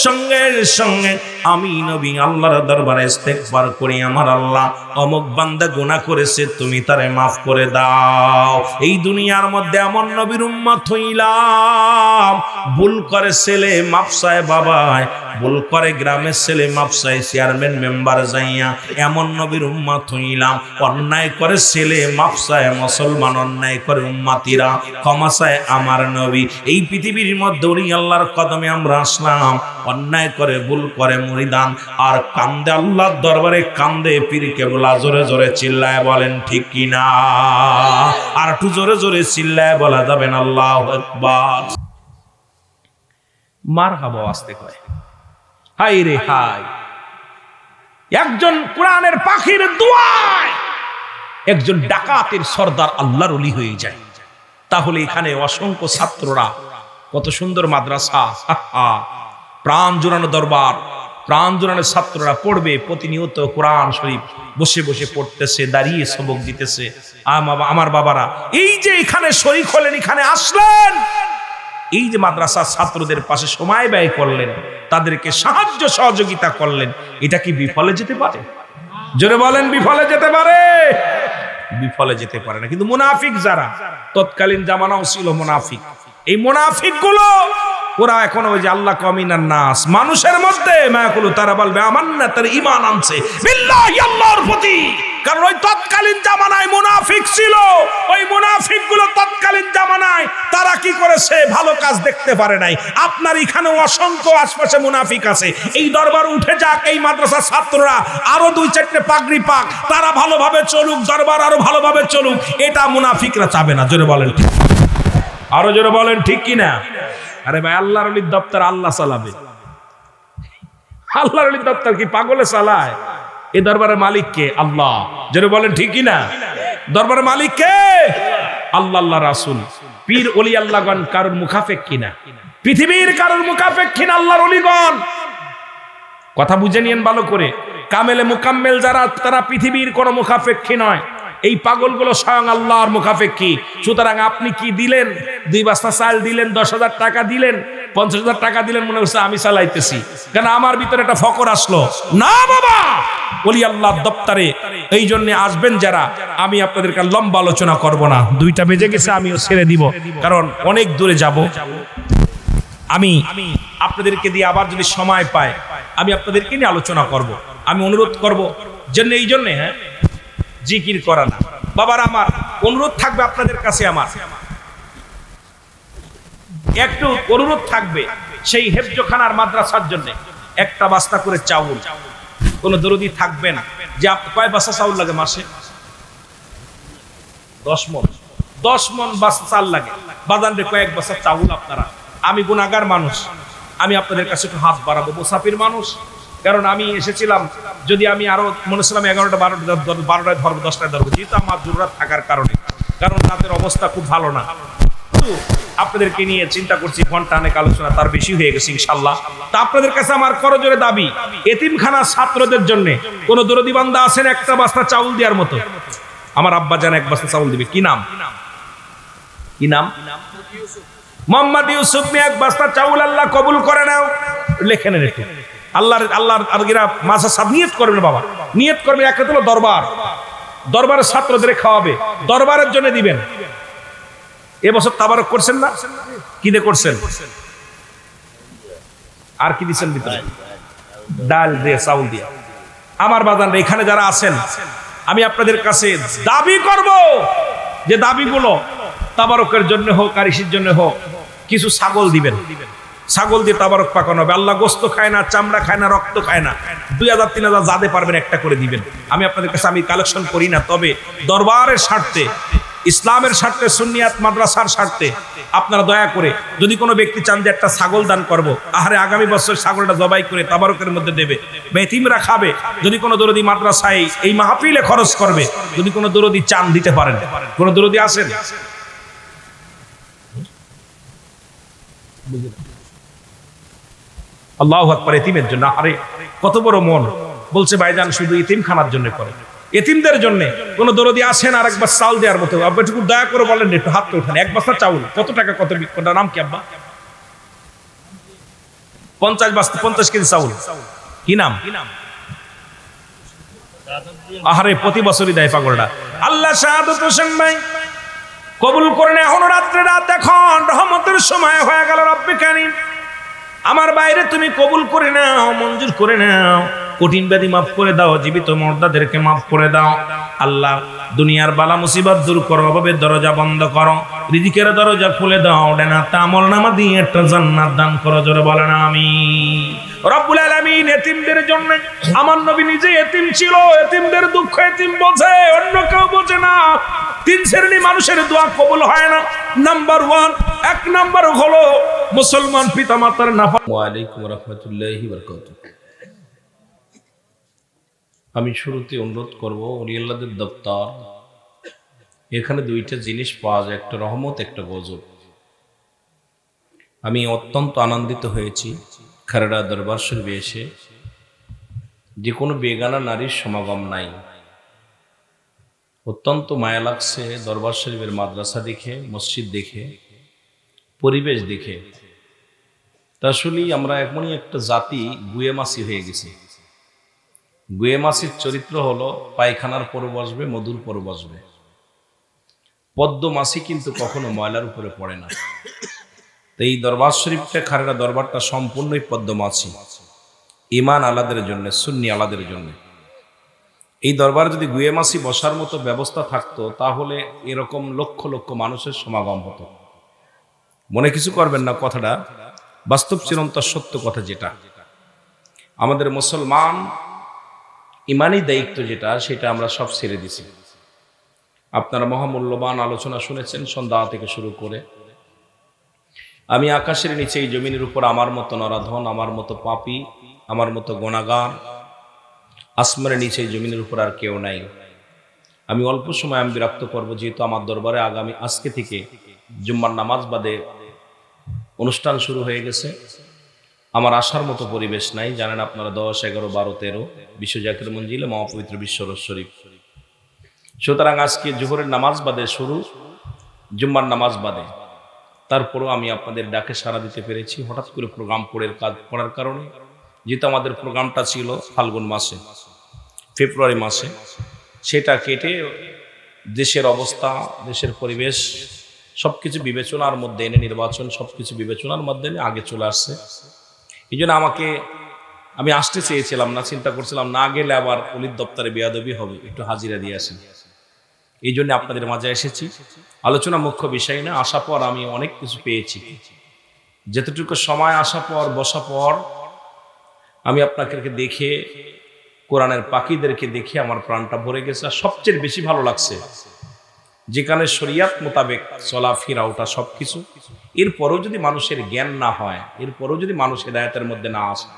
সঙ্গে সঙ্গে আমি নবী আল্লাহর দরবারে ইস্তেগফার করি, আমার আল্লাহ অমুক বান্দা গুনাহ করেছে, তুমি তারে মাফ করে দাও। এই দুনিয়ার মধ্যে এমন নবীর উম্মত হইলাম, ভুল করে ছেলে মাফ চায় বাবায়, ভুল করে গ্রামের ছেলে মাফ চায় চেয়ারম্যান মেম্বার যাইয়া, এমন নবীর উম্মত হইলাম। অন্যায় করে ছেলে মাফ চায় মুসলমান, অন্যায় করে উম্মতিরা ক্ষমা চায় আমার নবী। এই পৃথিবীর মধ্যে ওই আল্লাহর কদমে আমরা আসলাম, অন্যায় করে ভুল করে মুরিদান আর কান্দে আল্লাহর দরবারে কান্দে পীর কেবলা। জোরে জোরে চিল্লায় বলেন ঠিক কিনা? আর একটু জোরে জোরে চিল্লায় বলা যাবেন আল্লাহু আকবার। মারহাবা আসতে কয়, হাই রে হাই, একজন কোরআনের পাখির দুয়ায় একজন ডাকাতের সর্দার আল্লাহর ওলি হয়ে যায়। তাহলে এখানে অসংখ্য ছাত্ররা, কত সুন্দর মাদ্রাসা, প্রাণ জোড়ানো দরবার, প্রাণ জোড়ানো ছাত্ররা পড়বে, প্রতিনিয়ত কোরআন শরীফ বসে বসে পড়তেছে, দাঁড়িয়ে সবক দিতেছে। আমার বাবারা, এই যে এখানে শরীক হলেন, এখানে আসলেন, এই যে মাদ্রাসা ছাত্রদের পাশে সময় ব্যয় করলেন, তাদেরকে সাহায্য সহযোগিতা করলেন, এটা কি বিফলে যেতে পারে? জোরে বলেন, বিফলে যেতে পারে? বিফলে যেতে পারে না। কিন্তু মুনাফিক যারা, তৎকালীন জামানাও ছিল মুনাফিক, এই মুনাফিক গুলো ওরা এখন ওই যে আল্লাহ কামিনান নাস, মানুষের মধ্যে মায়াকুলু, তারা বলবে আমান্না, তার ঈমান আনছে বিল্লাহি, আল্লাহর প্রতি। কারণ ওই তৎকালীন জামানায় মুনাফিক ছিল, ওই মুনাফিক গুলো তৎকালীন জামানায় তারা কি করেছে, ভালো কাজ দেখতে পারে নাই। আপনার এখানেও অসংখ্য আশপাশে মুনাফিক আছে। এই দরবার উঠে যাক, এই মাদ্রাসার ছাত্ররা আরো 2-4টে পাগড়ি পাক, তারা ভালোভাবে চলুক, দরবার আরো ভালোভাবে চলুক, এটা মুনাফিকরা চাবে না। জোরে বলেন, আরো জোরে বলেন ঠিক কিনা? আরে ভাই, আল্লাহর ওলির দপ্তর আল্লাহ চালাবে। আল্লাহর ওলির দপ্তর কি পাগলে চালায়? এই দরবারের মালিক কে? আল্লাহ। যেটা বলেন ঠিক কি না? দরবারের মালিক কে? আল্লাহ, আল্লাহ রাসূল। পীর ওলি আল্লাহগণ কারোর মুখাফেক কিনা? পৃথিবীর কারোর মুখাফেক কিনা আল্লাহর ওলিগণ? কথা বুঝে নিয়েন ভালো করে। কামেলে মুকাম্মেল যারা, তারা পৃথিবীর কোনো মুখাফেক্ষী নয়। এই পাগলগুলো স্বয়ং আল্লাহর মুখাফেক্ষী। সুতরাং আপনি কি দিলেন? 2 বস্তা চাল দিলেন, 10,000 টাকা দিলেন, 50,000 টাকা দিলেন, মনে হচ্ছে আমি চালাইতেছি, কেন আমার ভিতরে একটা ফকর আসলো? না বাবা, ওলি আল্লাহর দপ্তরে এই জন্য আসবেন যারা, আমি আপনাদেরকে লম্বা আলোচনা করব না। 2টা বেজে গেছে, আমিও ছেড়ে দিব, কারণ অনেক দূরে যাব। আমি আপনাদেরকে দিয়ে আবার যদি সময় পায়, আমি আপনাদেরকে নিয়ে আলোচনা করব। আমি অনুরোধ করব জন্য, এই জন্যে জিকির করা না বাবার, আমার অনুরোধ থাকবে আপনাদের কাছে, আমার একটু অনুরোধ থাকবে, সেই হেফজখানার মাদ্রাসার জন্য একটা বস্তা করে চাউল। কোন দরদি থাকবেন যে কয় বস্তা চাউল লাগে মাসে? 10 মণ। 10 মণ বস্তা চাল লাগে। বাজারে কয়েক বস্তা চাউল আপনারা। আমি গুনাহগার মানুষ, আমি আপনাদের কাছে একটু হাত বাড়াবো, মুসাফির মানুষ। কারণ আমি এসেছিলাম, যদি আমি আরো মনে ছিলাম 11টা 12টায় ধরবো, 10টায় ধরবো, যেহেতু আমার জরুরত থাকার কারণে, কারণ তাদের অবস্থা খুব ভালো না। আপনাদেরকে নিয়ে চিন্তা করছি, ঘন্টা অনেক আলোচনা তার বেশি হয়ে গেছে ইনশাল্লাহ। তা আপনাদের কাছে আমার করজোরে দাবি, এতিমখানা ছাত্রদের জন্য কোন দরদি বান্দা আছেন একটা বস্তা চাউল দেওয়ার মতো? আমার আব্বা জান 1 বস্তা চাউল দিবে। কি নাম? কি নাম? মোহাম্মদ ইউসুফ মিয়া। 1 বস্তা চাউল আল্লাহ কবুল করে নাও। লেখেন একটু। আল্লাহর আলগিরা মাসা সাব নিয়ত করবেন বাবা, নিয়ত করবেন। একটা হলো দরবার, দরবারের ছাত্রদের খাওয়াবে, দরবারের জন্য দিবেন। এবছর তাবারক করছেন না? কি দিয়ে করছেন? আর কি দিচ্ছেন ভিতরে? ডাল দিয়ে, চাউল দিয়ে। আমার বাজান এখানে যারা আছেন, আমি আপনাদের কাছে দাবি করব যে দাবিগুলো তাবারকের জন্য হোক আর ইসির জন্য হোক, কিছু ছাগল দিবেন। ছাগল দিয়ে তাবারক পাকানো হবে। আল্লাহ গোস্ত খায় না, চামড়া খায় না, রক্ত খায় না। 2000-3000 যাদে পারবেন একটা করে দিবেন। আমি আপনাদের কাছে আমি কালেকশন করি না, তবে দরবারের স্বার্থে, ইসলামের স্বার্থে, সুন্নিয়াত মাদ্রাসার স্বার্থে আপনারা দয়া করে যদি কোনো ব্যক্তি চান যে একটা ছাগল দান করব, আহারে আগামী বছর ছাগলটা জবাই করে তাবারকের মধ্যে দেবে, এতিমরা খাবে, যদি কোনো দরদি মাদ্রাসায় এই মাহফিলে খরচ করবে, যদি কোনো দরদি চান দিতে পারেন। কোনো দরদি আছেন? আল্লাহু আকবার। এতিমের জন্য, আরে কত বড় মন। বলছে ভাইজান শুধু এতিমখানার জন্য করে, এতিমদের জন্য কোন দরদি আসেন আর 1 বস্তা চাউল দেওয়ার মতো? আব্বা একটু দয়া করে বলেন, একটু হাত ওঠান। 1 বস্তা চাউল কত টাকা? কত নাম কি আব্বা? 50 বস্তা, 50 কেজি চাউল। কি নাম? আহারে প্রতি বছরই দেয় পাগলটা। আল্লাহ শাহাদাত হোসেন ভাই কবুল করেন। এখনো রাত্রে রাত, এখন রহমতের সময় হয়ে গেল। রব্বে কারীম, আমার বাইরে তুমি কবুল করে নাও, মঞ্জুর করে নাও। কঠিন ব্যাধি মাফ করে দাও, জীবিত মুর্দাদেরকে মাফ করে দাও। আল্লাহ দুনিয়ার বালা মুসিবত দূর করো, অভাবের দরজা বন্ধ করো, রিজিকের দরজা খুলে দাও, ডেনা আমল নামা দিয়ে একটা জান্নাত দান করো। জোরে বলেন আমিন। রব্বুল আলামিন এতিমদের জন্য, আমার নবী নিজে এতিম ছিল, এতিমদের দুঃখ এতিম বোঝে, অন্য কেউ বোঝে না। 3 শ্রেণী মানুষের দোয়া কবুল হয় না। নাম্বার 1, 1 নাম্বার হলো মুসলমান পিতামাতার নাফা। ওয়া আলাইকুম রাহমাতুল্লাহি ওয়া বারাকাতুহু। আমি শুরুতে অনুরোধ করব, ওলিয়াল্লাহদের দপ্তর, এখানে 2টা জিনিস পাওয়া যায়, একটা রহমত, একটা গজব। আমি অত্যন্ত আনন্দিত হয়েছি খারেড়া দরবার শরীফে এসে, যে কোনো বেগানা নারীর সমাগম নাই। অত্যন্ত মায়া লাগছে দরবার শরীফের মাদ্রাসা দেখে, মসজিদ দেখে, পরিবেশ দেখে। তা আসলেই আমরা এমনই একটা জাতি গুয়েমাসি হয়ে গেছি। গুয়েমাসির চরিত্র হলো পায়খানার পরে বসবে, মধুর পরে বসবে। পদ্মমাসি কিন্তু কখনো ময়লার উপরে পড়ে না। তো এই দরবার শরীফটা, খারেড়া দরবারটা সম্পূর্ণই পদ্মমাসি। ইমান আলাদের জন্য, সুন্নি আলাদের জন্য। এই দরবার যদি গুয়েমাসি বসার মতো ব্যবস্থা থাকতো, তাহলে এরকম লক্ষ লক্ষ মানুষের সমাগম হতো। মনে কিছু করবেন না, কথাটা বাস্তব চিরন্তর সত্য কথা। যেটা আমাদের মুসলমান ইমানি দায়িত্ব, যেটা সেটা আমরা সব ছেড়ে দিছি। আপনারা মহামূল্যবান আলোচনা শুনেছেন সন্ধ্যা থেকে শুরু করে। আমি আকাশের নিচে এই জমিনের উপর আমার মতো নরাধন, আমার মতো পাপী, আমার মতো গুনাহগার, আসমানের নিচে এই জমিনের উপর আর কেউ নাই। আমি অল্প সময় আমি বিরক্ত করবো, যেহেতু আমার দরবারে আগামী আজকে থেকে জুম্মার নামাজ বাদে অনুষ্ঠান শুরু হয়ে গেছে। আমার আসার মতো পরিবেশ নাই। জানেন আপনারা 10, 11, 12, 13 বিশ্ব জাকির মঞ্জিলে মহাপবিত্র বিশ্ব রোজ শরীফ। সুতরাং আজকে জোহরের নামাজ বাদে শুরু, জুম্মার নামাজ বাদে। তারপরও আমি আপনাদের ডাকে সাড়া দিতে পেরেছি। হঠাৎ করে প্রোগ্রাম পড়ার কারণে, যেহেতু আমাদের প্রোগ্রামটা ছিল ফাল্গুন মাসে, ফেব্রুয়ারি মাসে, সেটা কেটে দেশের অবস্থা, দেশের পরিবেশ সবকিছু বিবেচনার মধ্যে এনে, নির্বাচন সবকিছু বিবেচনার মধ্যে এনে আগে চলে আসছে। এই জন্য আমি আসতে চেয়েছিলাম না, চিন্তা করছিলাম না গেলে আবার অলির দপ্তরে বেয়াদবি হবে, একটু হাজিরা দিয়ে আসেন। এই জন্য আপনাদের মাঝে এসেছি। আলোচনা মুখ্য বিষয় না, আসার পর আমি অনেক কিছু পেয়েছি। যতটুকু সময় আসা পর বসা পর আমি আপনাকে দেখে, কোরআনের পাখিদেরকে দেখে আমার প্রাণটা ভরে গেছে। আর সবচেয়ে বেশি ভালো লাগছে যেখানে শরিয়াত মোতাবেক চলাফেরা, ওটা সবকিছু। এরপরও যদি মানুষের জ্ঞান না হয়, এরপরও যদি মানুষ হেদায়েতের মধ্যে না আসে,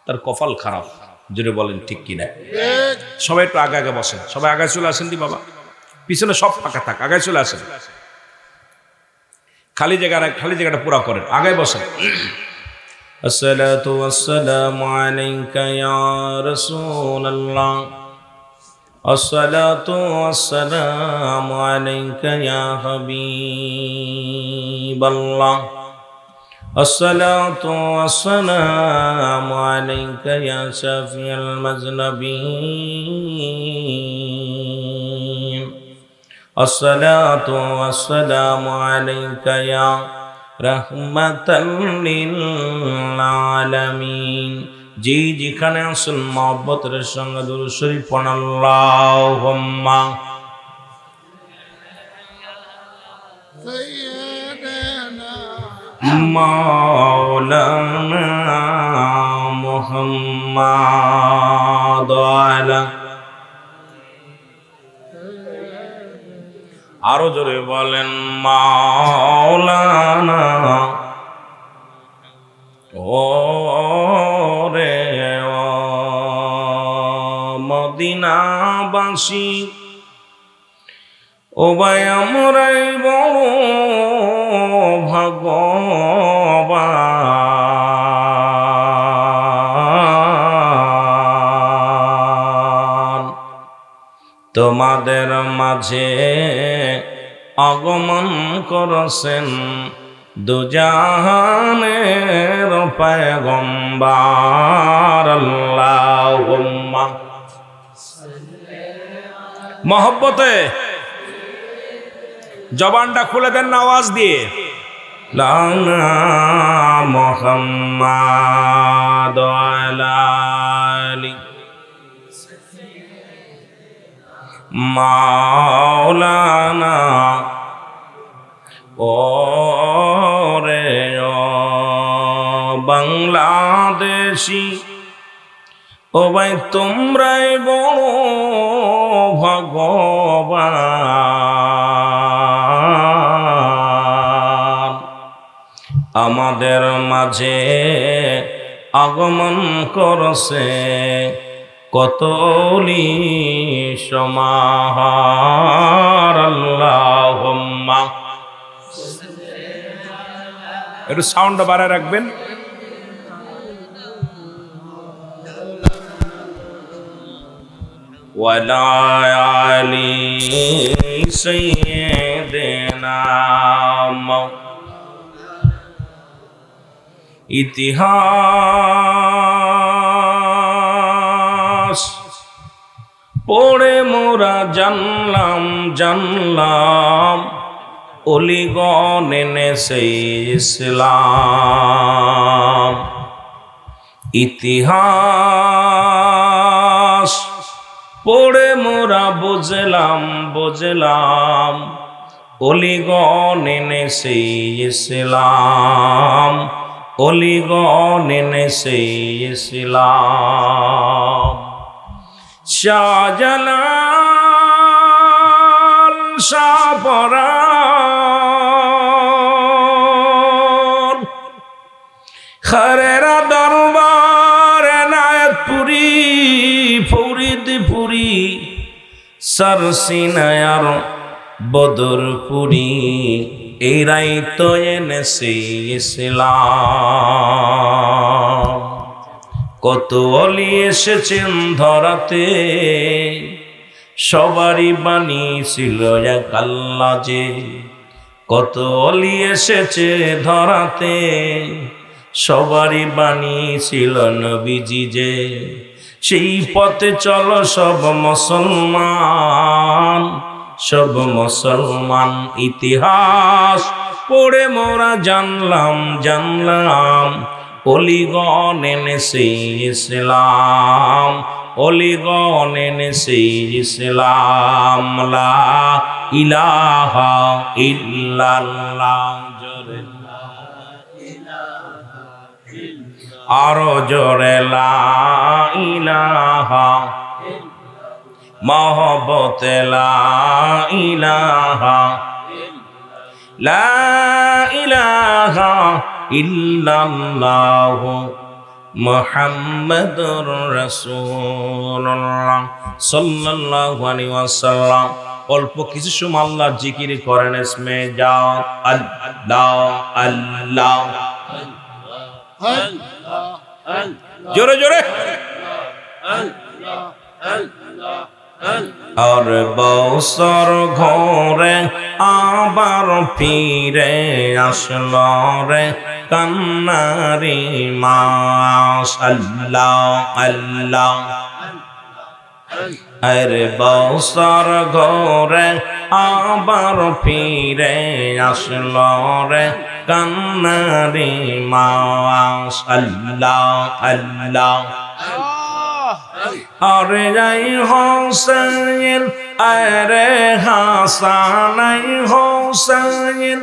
তার কপাল খারাপ। জোরে বলেন ঠিক কিনা? সবাই একটু আগে আগে বসেন, সবাই আগায় চলে আসেন দি বাবা, পিছনে সব ফাঁকা থাক, আগায় চলে আসেন। খালি জায়গাটা পুরা করেন, আগায় বসেন। আসসালাতু ওয়াসসালামু আলাইকা ইয়া রাসূলুল্লাহ, আসসালাতু ওয়াসসালামু আলাইকা ইয়া হাবিবাল্লাহ, আসসালাতু ওয়াসসালামু আলাইকা ইয়া শাফিউল মুযনিবিন, আসসালাতু ওয়াসসালামু আলাইকা ইয়া রাহমাতাল লিল আলামিন। জি যেখানে আছেন মহব্বতের সঙ্গে দুরূদ শরীফ পড়ুন। আল্লাহুম্মা সাইয়্যিদানা মাওলানা মুহাম্মাদ আলা। আরো জোরে বলেন মাওলানা। ও রে ও মদিনাবাসী, ও ভাই আমরাই বড় ভাগ্যবান, তোমাদের মাঝে আগমন করেছেন দুজাহানের পয়গম্বর। আল্লাহুম্মা মহব্বতে জবানটা খুলে দেন না আওয়াজ দিয়ে, লা মুহাম্মাদ আলা আলি মাওলানা। ও রে ও বাংলাদেশি, ও ভাই তোমরাই বড় ভগবান, আমাদের মাঝে আগমন করছে কত সমাহার। আল্লাহুম্মা, একটু সাউন্ডটা বাড়ায় রাখবেন। ওয়ালা আলি সাইয়্যিদিনা। ইতিহাস পড়ে মোরা জানলাম অলিগণ এনেছে ইসলাম। ইতিহাস পড়ে মোরা বুঝলাম অলিগণ এনেছে ইসলাম, অলিগণ এনেছে ইসলাম। শাহজালাল শাহপরাণ সরসিনায়ার বদরপুরি এরাই তো এনেছে ইসলাম। কত অলি এসেছেন ধরাতে, সবারই বাণী ছিল এক আল্লাহ যে। কত অলি এসেছে ধরাতে, সবারই বাণী ছিল নবীজি যে। সেই পথে চলো সব মুসলমান, সব মুসলমান। ইতিহাস পড়ে মোরা জানলাম অলিগণ এনেছে ইসলাম, অলিগণ এনেছে ইসলাম। লা ইলাহা ইল্লাল্লাহ, আরো জোরে লা ইলাহা, মহব্বতে লা ইলাহা, লা ইলাহা ইল্লাল্লাহ মুহাম্মাদুর রাসূলুল্লাহ সাল্লাল্লাহু আলাইহি ওয়াসাল্লাম। অল্প কিছু সময় আল্লাহর জিকির করেন। ইসমে যাও আল্লাহ আল্লাহ, জোরে জোরে। আর বছর ঘরে আবার ফিরে আসলো রে কান্নারি মাস। আল্লাহ আল্লাহ, আর বছর ঘরে আবার ফিরে আসলো রে কান্নারি মাস। আল্লাহ আল্লাহ, আরে যাই হোসেন আরে হাসান, আই হোসেন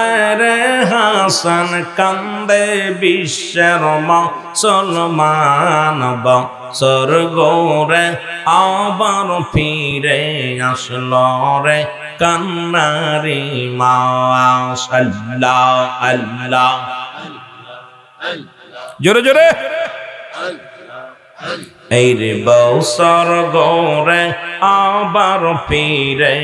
আরে হাসান, কান্দে বিশ্বের মুসলমান। বছর ঘরে আবার ফিরে আসলো রে কান্নারি মাস। আল্লাহ আল্লাহ, জোরে জোরে। এই রে বছর ঘরে আবার ফিরে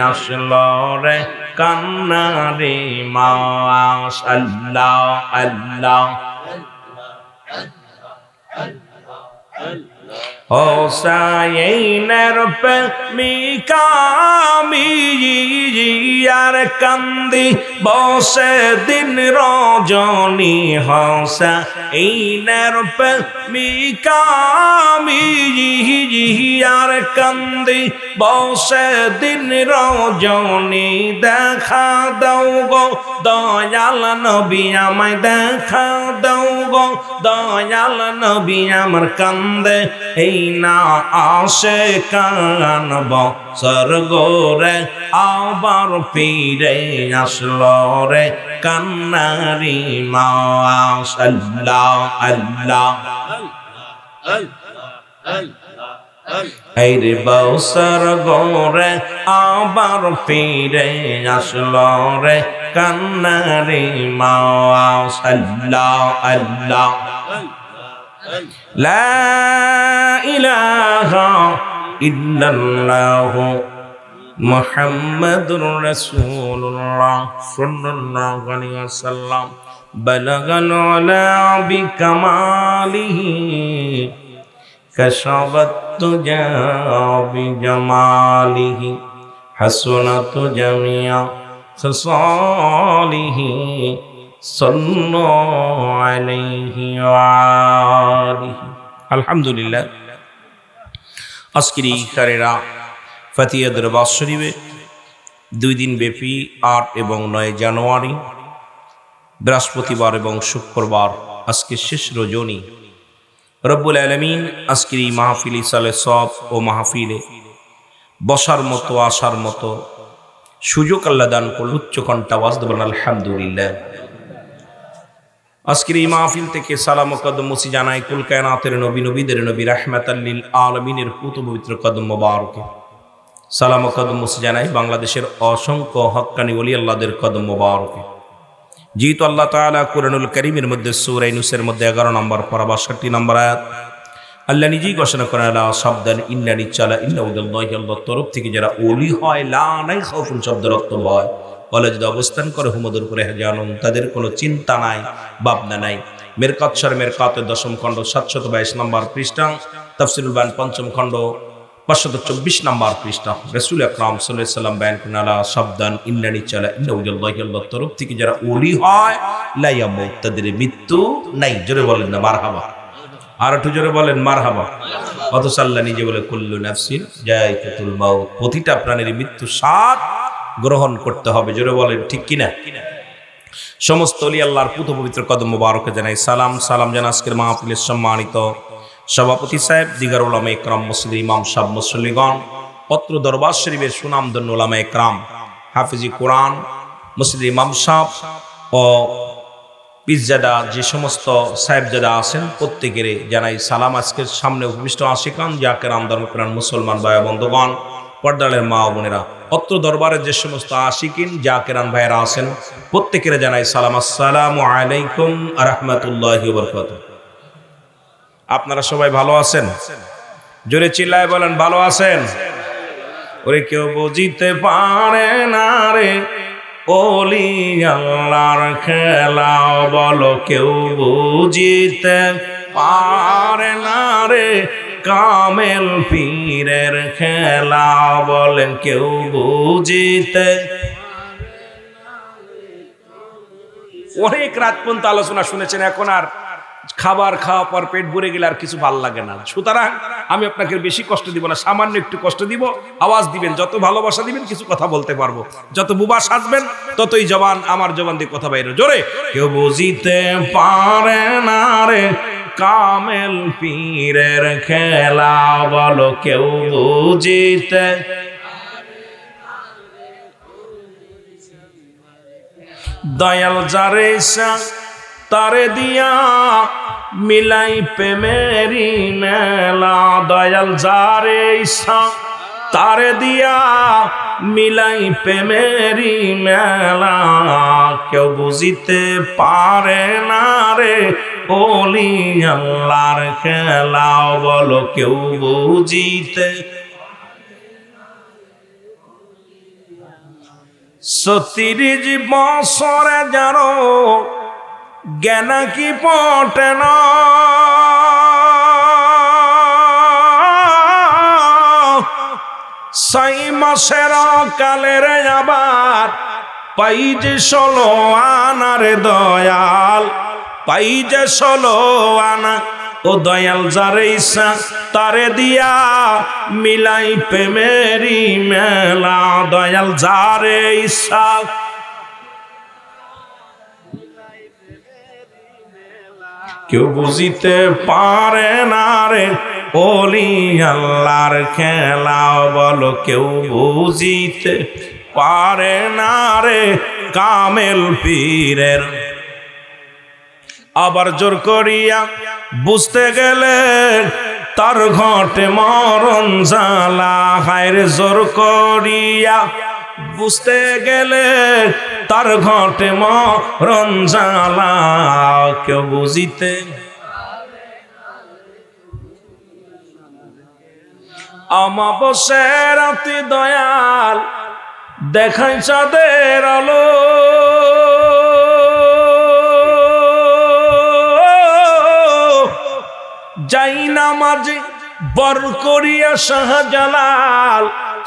আসলো রে কান্নারি মাস। আল্লাহ আল্লাহ, হোসাইনের প্রেমিকা আমি আর কান্দি বসে দিন রজনী। হোসাইনের প্রেমিকা আমি আর কান্দি বসে দিন রজনী। দেখা দাও গো দয়াল নবী আমায়, দেখা দাও গো দয়াল নবী আমার। কান্দে এই না আসে কান বছর ঘরে আবার ফিরে আসলো রে কান্নারি মাস। আল্লাহ আল্লাহ, এই রে বছর ঘরে আবার ফিরে আসলো রে কান্নারি মাস। আল্লাহ আল্লাহ, লা ইলাহা ইল্লাল্লাহ মুহাম্মাদুর রাসূলুল্লাহ সাল্লাল্লাহু আলাইহি ওয়াসাল্লাম। বালাগাল আলা বিকামালিহি কাশাবাত তুজা বিজামালিহি হাসনাত জামিয়া খাসালিহি সাল্লাল্লাহু আলাইহি ওয়া আলিহি। আলহামদুলিল্লাহ, আজকের এই ইফতারেরা ফাতিয়া দরবার শরীফে 2 দিন ব্যাপী 8 এবং 9 জানুয়ারি বৃহস্পতিবার এবং শুক্রবার আজকে শেষ রজনী। রব্বুল আলামিন আজকের এই মাহফিল সালে সব ও মাহফিলে বসার মতো আসার মতো সুযোগ আল্লাহ দান করল। উচ্চ কণ্ঠে আওয়াজ দেবেন আলহামদুলিল্লাহ। আজকের এই মাহফিল থেকে সালাম ও কদম মুসি জানাই কুল কায়নাতের নবী, নবীদের নবী, রাহমাতাল লিল আলামিনের পুত পবিত্র কদম মোবারকে। সালাম ও কদম মুসি জানাই বাংলাদেশের অসংখ্য হক্কানি ওলি আল্লাহদের কদম মোবারকে। যেহেতু আল্লাহ তাআলা কুরআনুল কারীমের মধ্যে সূরা ইউনূসের মধ্যে 11 নম্বর পারা 62 নম্বর আয়াত আল্লাহ নিজেই ঘোষণা করেন আলা সাবধান ইন্না নিচ্চালা ইন্না উদাল্লাহি, আল্লাহর তরফ থেকে যারা ওলি হয়, লা নাই খাউফুন শব্দের অর্থ ভয়, বলে যদি অবস্থান করে হুমদের উপরে হেজানুন, তাদের কোনো চিন্তা নাই, ভাবনা নাই। মেরকাত শর মেরকাতের 10ম খণ্ড 722 নম্বর পৃষ্ঠা, তাফসীরুল বায়ান 5ম খণ্ড 524 নম্বর পৃষ্ঠা। রাসূল আকরাম সাল্লাল্লাহু আলাইহি সাল্লাম বয়ান করেন আলা সাবধান ইন্না নিচ্চালা ইন্না উদাল্লাহি, আল্লাহর তরফ থেকে যারা ওলি হয়, লা ইয়ামুত, তাদের মৃত্যু নাই। জোরে বলেন না মারহাবা, আর একটু জোরে বলেন মারহাবা। অথচ আল্লাহ নিজে বলে কুল্লু নাফসিন যায়কাতুল মাউত, প্রতিটা প্রাণীর মৃত্যু স্বাদ গ্রহণ করতে হবে। জোরে বলেন ঠিক কিনা? সমস্ত ওলি আল্লাহর পুত পবিত্র কদম মোবারকে জানাই সালাম। সালাম জানা আজকের মাহফিলের সম্মানিত সভাপতি সাহেব, দিগার উলামা ইকরাম, মসজিদ ইমাম সাহেব, মুসল্লিগণ, পত্র দরবার শরীফের সুনামধন্য উলামা ইকরাম, হাফিজি কোরআন, মসজিদ ইমাম সাহেব ও পিসজাদা, যে সমস্ত সাহেবজাদা আছেন প্রত্যেকের জানাই সালাম। আজকের সামনে উপবিষ্ট আশিকান জাকেরাম ধর্মপ্রাণ মুসলমান ভাই বন্ধুগণ, পর্দালের মা বোনেরা, পত্র দরবারের যে সমস্ত আশিকিন জাকেরান ভাইয়েরা আছেন প্রত্যেকের জানাই সালাম। আসসালামু আলাইকুম ওয়া রাহমাতুল্লাহি ওয়া বারাকাতুহু। আপনারা সবাই ভালো আছেন? জোরে চিল্লায় বলেন ভালো আছেন? ওরে কেউ বুঝিতে পারে না রে ওলি আল্লাহর খেলা, বলো কেউ বুঝিতে পারে না রে কামেল পীরের খেলা, বলেন কেউ বুঝিতে। অনেক রাত পর্যন্ত আলোচনা শুনেছেন, এখন আর খাবার খাওয়া পর পেট ভরে গেলে আর কিছু ভাল লাগে না। সুতরাং আমি আপনাকে বেশি কষ্ট দিব না, সামান্য একটু কষ্ট দিব। আওয়াজ দিবেন, যত ভালোবাসা দিবেন কিছু কথা বলতে পারবো, যত বুবা সাজবেন ততই জবান, আমার জবান দিয়ে কথা বাইরে। জোরে কেউ বুঝিতে পারে না রে কামেল পীরের খেলা, বলো কেউ বুঝিতে। দয়াল যারে তারে দিয়া মিলাই প্রেমেরি মেলা, দয়াল যারে ইচ্ছা তারে দিয়া মিলাই প্রেমেরি মেলা, কেউ বুঝিতে পারে না রে ওলি আল্লাহর খেলা, বলো কেউ বুঝিতে। 30 বছরে যারো জ্ঞান কি পটে না, সাই মাসের কালের আবার পাই যে 16 আনার দয়াল, পাই যে 16 আনা। ও দয়াল যারে ইচ্ছা তারে দিয়া মিলাই প্রেমেরি মেলা, দয়াল যারে ইচ্ছা। কেউ বুঝিতে পারে না রে ওলি আল্লাহর খেলা, বলো কেউ বুঝিতে পারে না রে কামেল পীরের। আবার জোর করিয়া বুঝতে গেলে তার ঘটে মরণ জ্বালা, হায়রে জোর করিয়া বুঝতে গেলে তার ঘটে মরণ জ্বালা, কেউ বুঝিতে। আমাবস্যা রাতে দয়াল দেখাই চাঁদের আলো, যাই নামাজে বর করিয়া শাহজালাল,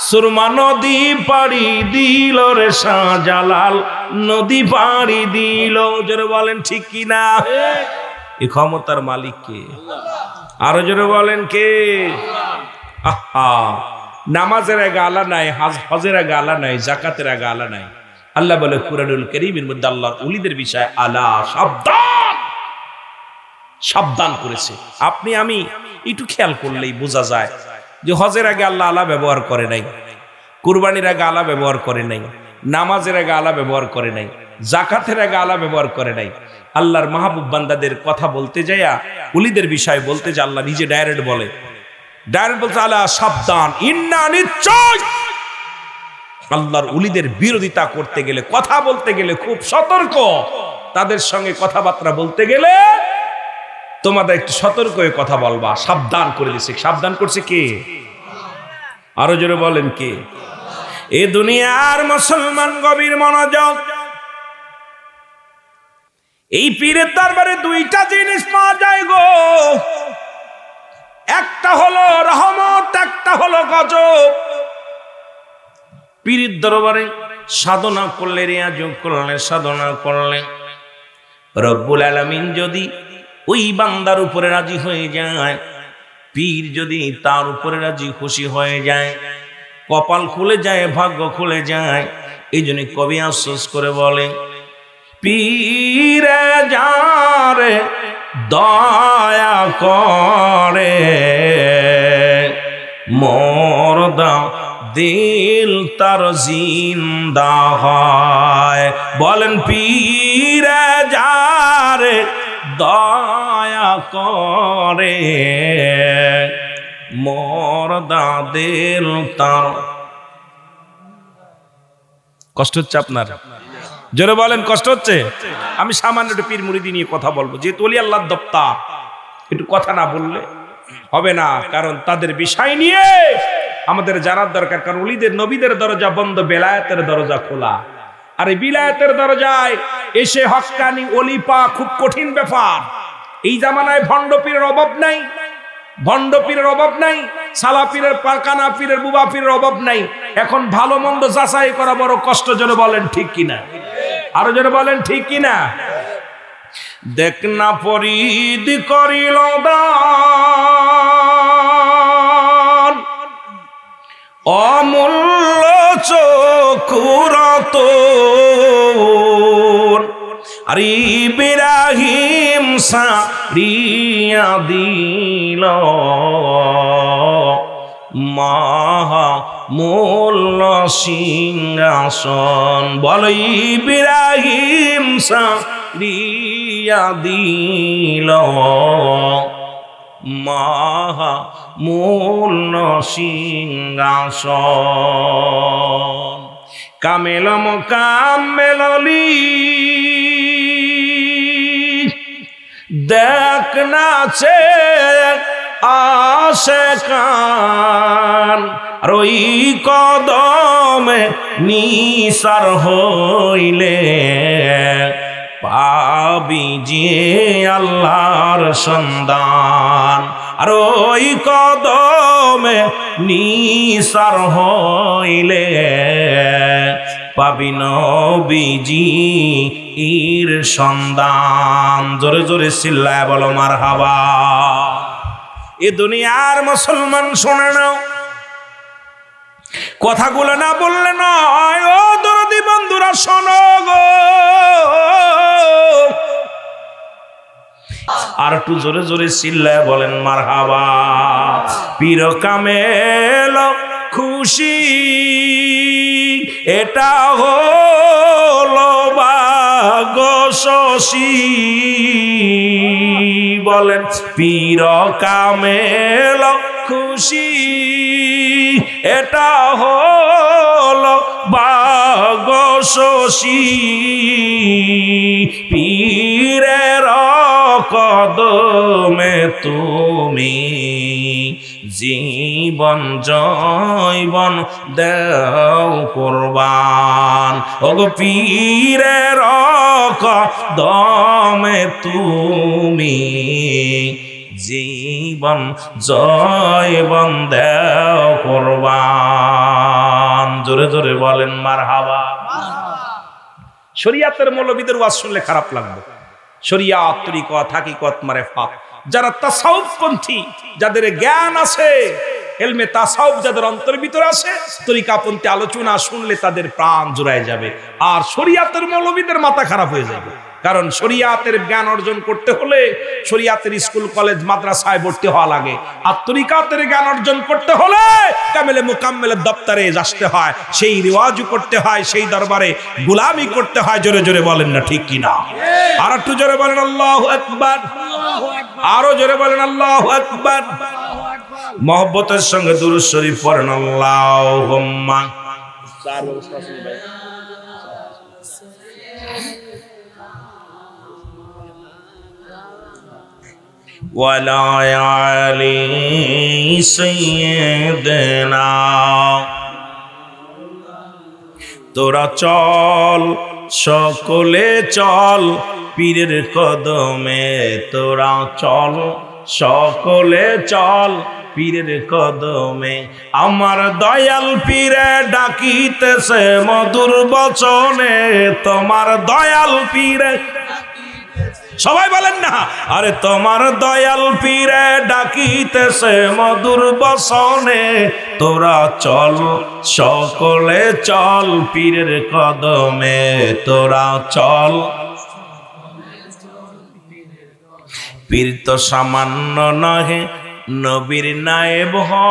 সুরমা নদী পাড়ি দিল রে শাহজালাল, নদী পাড়ি দিল। জোরে বলেন ঠিক কিনা? এই ক্ষমতার মালিক কে? আরো জোরে বলেন কে? আহা, নামাজের আগে আলা নাই, হজের আগে আলা নাই, জাকাতের আগে আলা নাই। আল্লাহ বলে কুরআনুল কারীমের মধ্যে আল্লাহ ওলিদের বিষয়ে আলা সাবধান, সাবধান করেছে। আপনি আমি একটু খেয়াল করলেই বোঝা যায় যে হজের আগে আল্লাহ আলা ব্যবহার করে নাই, কুরবানির আগে আলা ব্যবহার করে নাই, নামাজের আগে আলা ব্যবহার করে নাই, জাকাতের আগে আলা ব্যবহার করে নাই। আল্লাহর মাহবুব বান্দাদের কথা বলতে যাইয়া ওলিদের বিষয় বলতে যে আল্লাহ নিজে ডাইরেক্ট বলে, ডাইরেক্ট বলতে আলা সাবধান, ইন্না নিশ্চয়। আল্লাহর ওলিদের বিরোধিতা করতে গেলে, কথা বলতে গেলে খুব সতর্ক, তাদের সঙ্গে কথাবার্তা বলতে গেলে তোমাদের একটু সতর্ক হয়ে কথা বলবা, সাবধান করে দিছে। সাবধান করছে কে? আরো জোরে বলেন কে? এ দুনিয়ার মুসলমান গভীর মনোযোগ। এই পীরের দরবারে দুইটা জিনিস পাওয়া যায় গো, একটা হলো রহমত, একটা হলো গজব। পীরের দরবারে সাধনা করলে, রিয়াজত করলে, সাধনা করলে রব্বুল আলামিন যদি ওই বান্দার উপরে রাজি হয়ে যায়, পীর যদি তার উপরে রাজি খুশি হয়ে যায়, কপাল খুলে যায়, ভাগ্য খুলে যায়। এই জন্য কবি আফসোস করে বলে, পীরে যারে দয়া করে মরদা দিল তার জিন্দা হয়। বলেন পীরে যারে দয়া করে মরদা দিল তার। কষ্ট হচ্ছে আপনার? জোরে বলেন কষ্ট হচ্ছে? আমি সামান্য একটু পীর মুরিদি নিয়ে কথা বলবো, যেহেতু ওলি আল্লাহর দপ্তর, একটু কথা না বললে হবে না। কারণ তাদের বিষয় নিয়ে আমাদের জানার দরকার। কারণ ওলিদের, নবীদের দরজা বন্ধ, বেলায়েতের দরজা খোলা। আর এই বিলায়েতের দরজায় এসে হক্কানি ওলি পাওয়া খুব কঠিন ব্যাপার। এই জামানায় ভণ্ড পীরের অভাব নাই, ভণ্ড পীরের অভাব নাই, সালা পীরের, কানা পীরের, বুবা পীরের অভাব নাই। এখন ভালো মন্দ যাচাই করা বড় কষ্ট। জোরে বলেন ঠিক কিনা? আরো জোরে বলেন ঠিক কিনা? দেখ না পরিদ করিল দান, অমূল্য চক্ষুরত আর ইব্রাহিম সারিয়া দিল মহামূল্য সিংহাসন। বল ইব্রাহিম সারিয়া দিল মহামূল্য সিংহাসন। কামেল মোকাম্মেলি দেখ নাচে আশেকান, আর ওই কদমে নিসার হইলে পাবি যে আল্লাহর সন্ধান। আর ওই কদমে নিসার হইলে পাবি নবীজি এর সন্ধান। জোরে জোরে চিল্লায় বলো মারহাবা। এ দুনিয়ার মুসলমান শোনে নাও, কথাগুলো না বললে নয়। ও দরদি বন্ধুরা শোনো গো, আর একটু জোরে জোরে চিল্লায় বলেন মারহাবা। পীর কামেল খুশি এটা হলো ভাগ্য শশী। বলেন পীর কামেল খুশি এটা হলো ভাগ্য শশী। পীরের কদমে তুমি জীবন জৈবন দেও কুরবান। ওগো পীরের কদমে তুমি জীবন জৈবন দেও কুরবান। জোরে জোরে বলেন মারহাবা। শরিয়াতের মৌলবীদের ওয়াজ শুনলে খারাপ লাগবে। শরিয়াত, তরিকত, হাকিকত, মারিফাত, যারা তাসাউফ পন্থী, যাদের জ্ঞান আছে, ইলমে তাসাউফ যাদের অন্তরের ভিতরে আছে, তরিকাপন্থী আলোচনা শুনলে তাদের প্রাণ জুড়ায় যাবে। আর শরিয়াতের মৌলবীদের মাথা খারাপ হয়ে যাবে। কারণ শরিয়াতের জ্ঞান অর্জন করতে হলে শরিয়াতের স্কুল কলেজ মাদ্রাসায় ভর্তি হওয়া লাগে। আর তরিকাতের জ্ঞান অর্জন করতে হলে কামেলে মুকাম্মেলের দপ্তরে আসতে হয়, সেই রিওয়াজু করতে হয়, সেই দরবারে গোলামি করতে হয়। জোরে জোরে বলেন না ঠিক কিনা? আর একটু জোরে বলেন আল্লাহু আকবার। আরো জোরে বলেন আল্লাহু আকবার। মহব্বতের সঙ্গে দুরূদ শরীফ পড়েন আল্লাহুম্মা। وعلى آل سيدنا তোরা চল সকলে চল পীরের কদমে তোরা চল সকলে চল পীরের কদমে আমার দয়াল পীরে ডাকিতেছে মধুর বচনে তোমার দয়াল পীরে সবাই বলেন না আরে তোমার দয়াল পীরে ডাকিতেছে মধুর বচনে তোরা চল সকলে চল পীরের কদমে তোরা চল পীর তো সামান্য নহে নবীর নায়েব হয়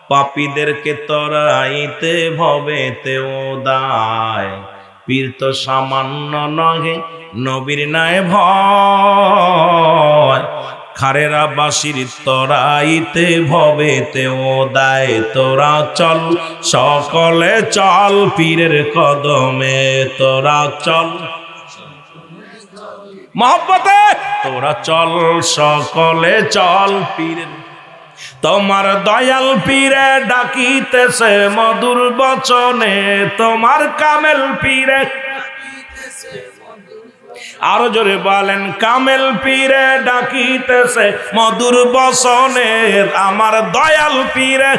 পাপীদেরকে তরাইতে ভবেতে ওদায় পীর তো সামান্য নহে নবীর নায়েব হয় খারেরা বাসির তরাইতে ভবেতে ওদায় তোরা চল সকলে চল পীরের কদমে তোরা চল মহব্বতে তোরা চল সকলে চল পীরের তোমার দয়াল পীরে ডাকিতেছে মধুর বচনে তোমার কামেল পীরে আরো জোরে বলেন কামেল পীরে ডাকিতেছে মধুর বচনে আমার দয়াল পীরে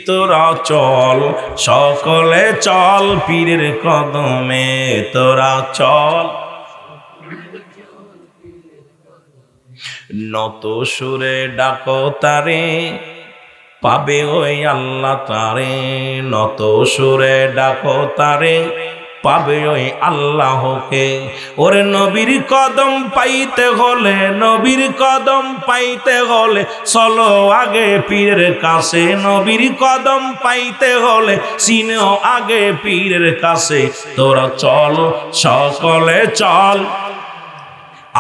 তোরা চল সকলে চল পীরের কদমে তোরা চল নত সুরে ডাকো তারে পাবে ওই আল্লাহ তারে নত সুরে ডাকো তারে পাবে ওই আল্লাহকে ওরে নবীর কদম পাইতে হলে নবীর কদম পাইতে হলে চলো আগে পীরের কাছে নবীর কদম পাইতে হলে চিনো আগে পীরের কাছে তোরা চল সকলে চল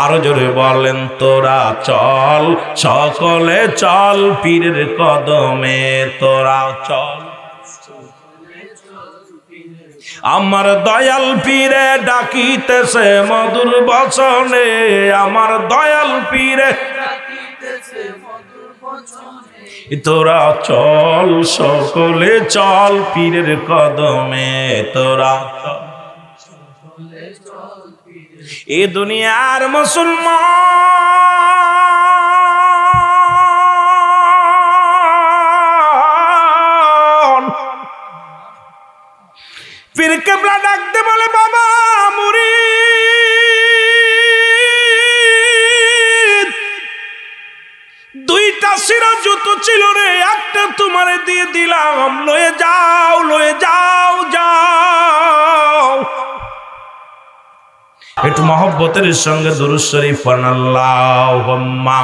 আরো জোরে বলেন তোরা চল সকলে চল পীরের কদমে তোরা চল আমার দয়াল পীরে ডাকিতেছে মধুর বচনে আমার দয়াল পীরে তোরা চল সকলে চল পীরের কদমে তোরা চল এ দুনিয়ার মুসলমান পীর কেবলা ডাকতে বলে বাবা মুরিদ দুইটা শিরা জুতো ছিল রে একটা তোমারে দিয়ে দিলাম লয়ে যাও যাও একটু মহব্বতের সঙ্গে দুরূদ শরীফ পড়েন আল্লাহুম্মা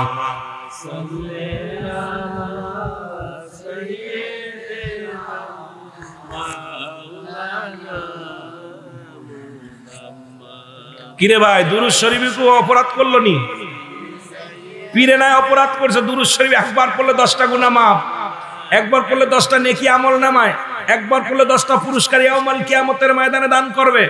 কিরে ভাই দুরূদ শরীফে কো অপরাধ করলো নি পীরে নাই অপরাধ করছে দুরূদ শরীফ একবার পড়লে 10টা গুনাহ মাফ একবার পড়লে 10টা নেকি আমল নামায় একবার পড়লে 10টা পুরস্কার ইয়াউমাল কিয়ামতের ময়দানে দান করবে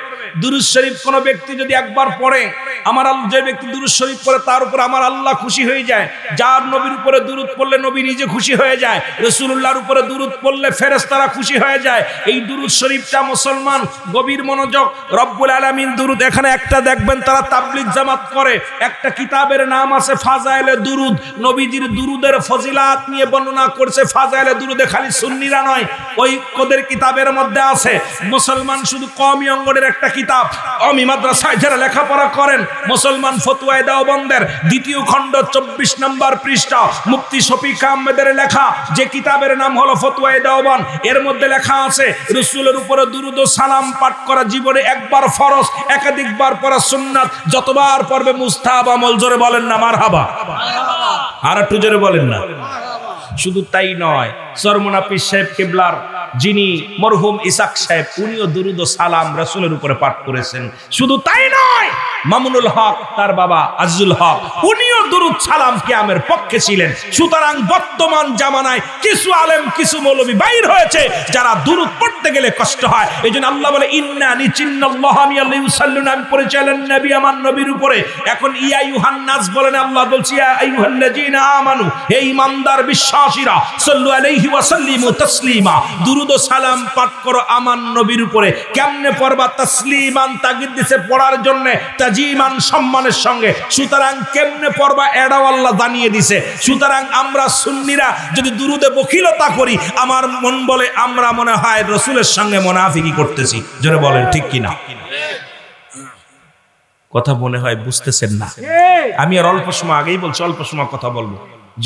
দুরূদ শরীফ কোন ব্যক্তি যদি একবার পড়ে আমার আল্লাহ যে ব্যক্তি দুরূদ শরীফ পড়ে তার উপর আমার আল্লাহ খুশি হয়ে যায় যার নবীর উপরে দুরূদ পড়লে নবী নিজে খুশি হয়ে যায় রাসূলুল্লাহর উপরে দুরূদ পড়লে ফেরেশতারা খুশি হয়ে যায় এই দুরূদ শরীফটা মুসলমান গভীর মনোযোগ রব্বুল আলামিন দুরূদ এখানে একটা দেখবেন তারা তাবলীগ জামাত করে একটা কিতাবের নাম আছে ফাজাইলে দুরূদ নবীজির দুরূদের ফজিলাত নিয়ে বর্ণনা করছে ফাজাইলে দুরূদে খালি সুন্নিরা নয় ওই ওদের কিতাবের মধ্যে আছে মুসলমান শুধু কওমি অঙ্গনের একটা কিতাব কওমি মাদ্রাসায় যারা লেখাপড়া করেন মুসলমান ফতোয়ায়ে দেওবন্দের দ্বিতীয় খণ্ড 24 নম্বর পৃষ্ঠা মুফতি শফিক আহমেদের লেখা যে কিতাবের নাম হলো ফতোয়ায়ে দেওবন্দ এর মধ্যে লেখা আছে রাসূলের উপরে দুরূদ ও সালাম পাঠ করা জীবনে একবার ফরজ একাধিকবার পড়া সুন্নাত যতবার পড়বে মুস্তাহাব আমল জোরে বলেন না মারহাবা আর একটু জোরে বলেন না শুধু তাই নয় সরমুনা পীর সাহেব কিবলার যিনি মরহুম ইসাক সাহেব, উনিও দুরুদ ও সালাম রাসূলের উপরে পাঠ করেছেন। শুধু তাই নয়, মামুনুল হক তার বাবা আজিজুল হক, উনিও দুরুদ সালাম কিয়ামের পক্ষে ছিলেন। সুতরাং বর্তমান জামানায় কিছু আলেম কিছু মৌলবী বাইর হয়েছে যারা দুরুদ পড়তে গেলে কষ্ট হয়। এইজন্য আল্লাহ বলে ইন্না নিচিন্নাল্লাহ আমিয়াল্লাহু ইউসাল্লুনা, আমি পরিচালন নবী আমার নবীর উপরে। এখন ইয়া আইয়ুহান নাস বলেন, আল্লাহ বলছে ইয়া আইয়ুহাল্লাযীনা আমানু, হে ঈমানদার বিশ্বাসীরা, সাল্লু আলাইহি ওয়া সাল্লিমু তাসলিমা, দুরুদ ও সালাম পাঠ করো আমার নবীর উপরে। কেমনে পড়বা? তাসলিমান, তাগিদ দিছে পড়ার জন্য, তাজিমান সম্মানের সঙ্গে। সুতরাং কেমনে পড়বা এটাও আল্লাহ জানিয়ে দিছে। সুতরাং আমরা সুন্নিরা যদি দুরুদে বখিলতা করি, আমার মন বলে আমরা মনে হয় রাসূলের সঙ্গে মুনাফিকি করতেছি। জোরে বলেন ঠিক কিনা? কথা মনে হয় বুঝতেছেন না। আমি আর অল্প সময় আগেই বলছি, অল্প সময় কথা বলবো।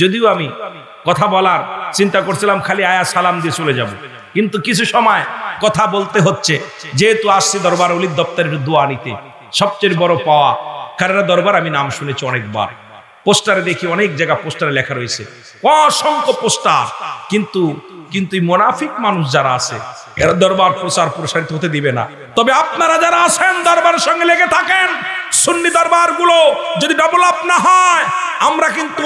যদিও আমি কথা বলার চিন্তা করছিলাম খালি আয়া সালাম দিয়ে চলে যাব, কিন্তু কিছু সময় কথা বলতে হচ্ছে। যেহেতু আসছি দরবার ওলির দপ্তরের দোয়া নিতে, সবচেয়ে বড় পাওয়া খায়রা দরবার। আমি নাম শুনেছি অনেকবার, পোস্টারে দেখি, অনেক জায়গা পোস্টারে লেখা রয়েছে, অসংখ্য পোস্টার। কিন্তু এই মুনাফিক মানুষ যারা আছে, এরা দরবার প্রচার প্রসারিত হতে দিবে না। তবে আপনারা যারা আছেন দরবারের সঙ্গে লেগে থাকেন, সুন্নি দরবারগুলো যদি ডেভেলপ না হয়, আমরা কিন্তু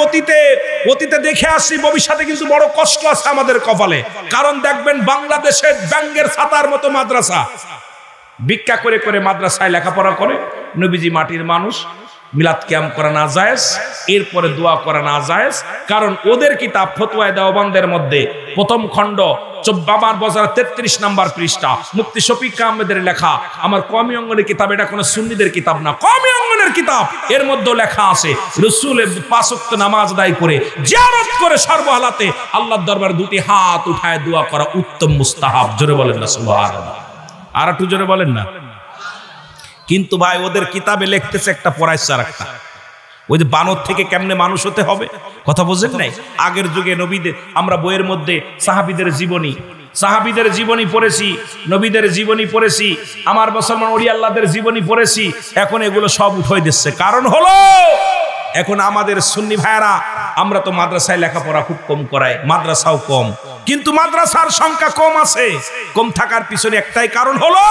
অতীতে দেখে আসছি, ভবিষ্যতে কিন্তু বড় কষ্ট আছে আমাদের কপালে। কারণ দেখবেন বাংলাদেশের ব্যাঙ্গের ছাতার মতো মাদ্রাসা, ভিক্ষা করে করে মাদ্রাসায় লেখাপড়া করে। নবীজি মাটির মানুষ, মিলাদ কিয়াম করা না জায়েজ, এরপরে দোয়া করা না জায়েজ। কারণ ওদের কিতাব ফতোয়ায়ে দেওবন্দের মধ্যে প্রথম খণ্ড বাবার বাজার 33 নম্বর পৃষ্ঠা, মুফতি শফিক আহমেদের লেখা, আমার কওমি অঙ্গনের কিতাব, এটা কোনো সুন্নিদের কিতাব না, কওমি অঙ্গনের কিতাব। এর মধ্যে লেখা আছে রাসূলের 5 ওয়াক্ত নামাজ আদায় করে, জিয়ারত করে সর্বহালাতে আল্লাহর দরবারে দুটি হাত উঠায় দোয়া করা উত্তম মুস্তাহাব। জোরে বলেন না সুবহানাল্লাহ। আর একটু জোরে বলেন না। কিন্তু ভাই ওদের কিতাবে লিখতেছে একটা, পড়াইছে আর একটা। ওই যে বানর থেকে কেমনে মানুষ হতে হবে, কথা বোঝেন নাই? আগের যুগে নবীদের, আমরা বইয়ের মধ্যে সাহাবীদের জীবনী পড়েছি, নবীদের জীবনী পড়েছি, আমার মুসলমান ওলি আল্লাহদের জীবনী পড়েছি। এখন এগুলো সব উঠাই দিচ্ছে। কারণ হলো এখন আমাদের সুন্নি ভাইরা, আমরা তো মাদ্রাসায় লেখাপড়া খুব কম করাই, মাদ্রাসাও কম, কিন্তু মাদ্রাসার সংখ্যা কম আছে। কম থাকার পিছনে একটাই কারণ হলো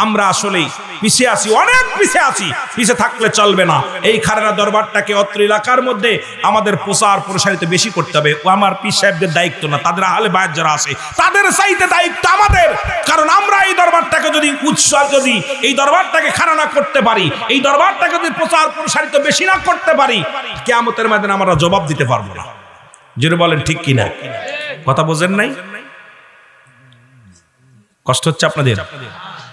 আমরা আসলেই পিছিয়ে আছি, অনেক পিছিয়ে আছি। পিছিয়ে থাকলে চলবে না। এই খায়রা দরবারটাকে অত্র এলাকার মধ্যে আমাদের প্রচার প্রসারিত বেশি করতে হবে। ও আমার পীর সাহেবদের দায়িত্ব না, তাদের আহলে বায়াত যারা আছে তাদের চাইতে দায়িত্ব আমাদের। কারণ আমরা এই দরবারটাকে যদি এই দরবারটাকে খাড়া না করতে পারি, এই দরবারটাকে যদি প্রচার প্রসারিত বেশি না করতে পারি, কিয়ামতের ময়দানে আমরা জবাব দিতে পারবো না। জোরে বলেন ঠিক কিনা? কথা বোঝেন নাই? কষ্ট হচ্ছে আপনাদের?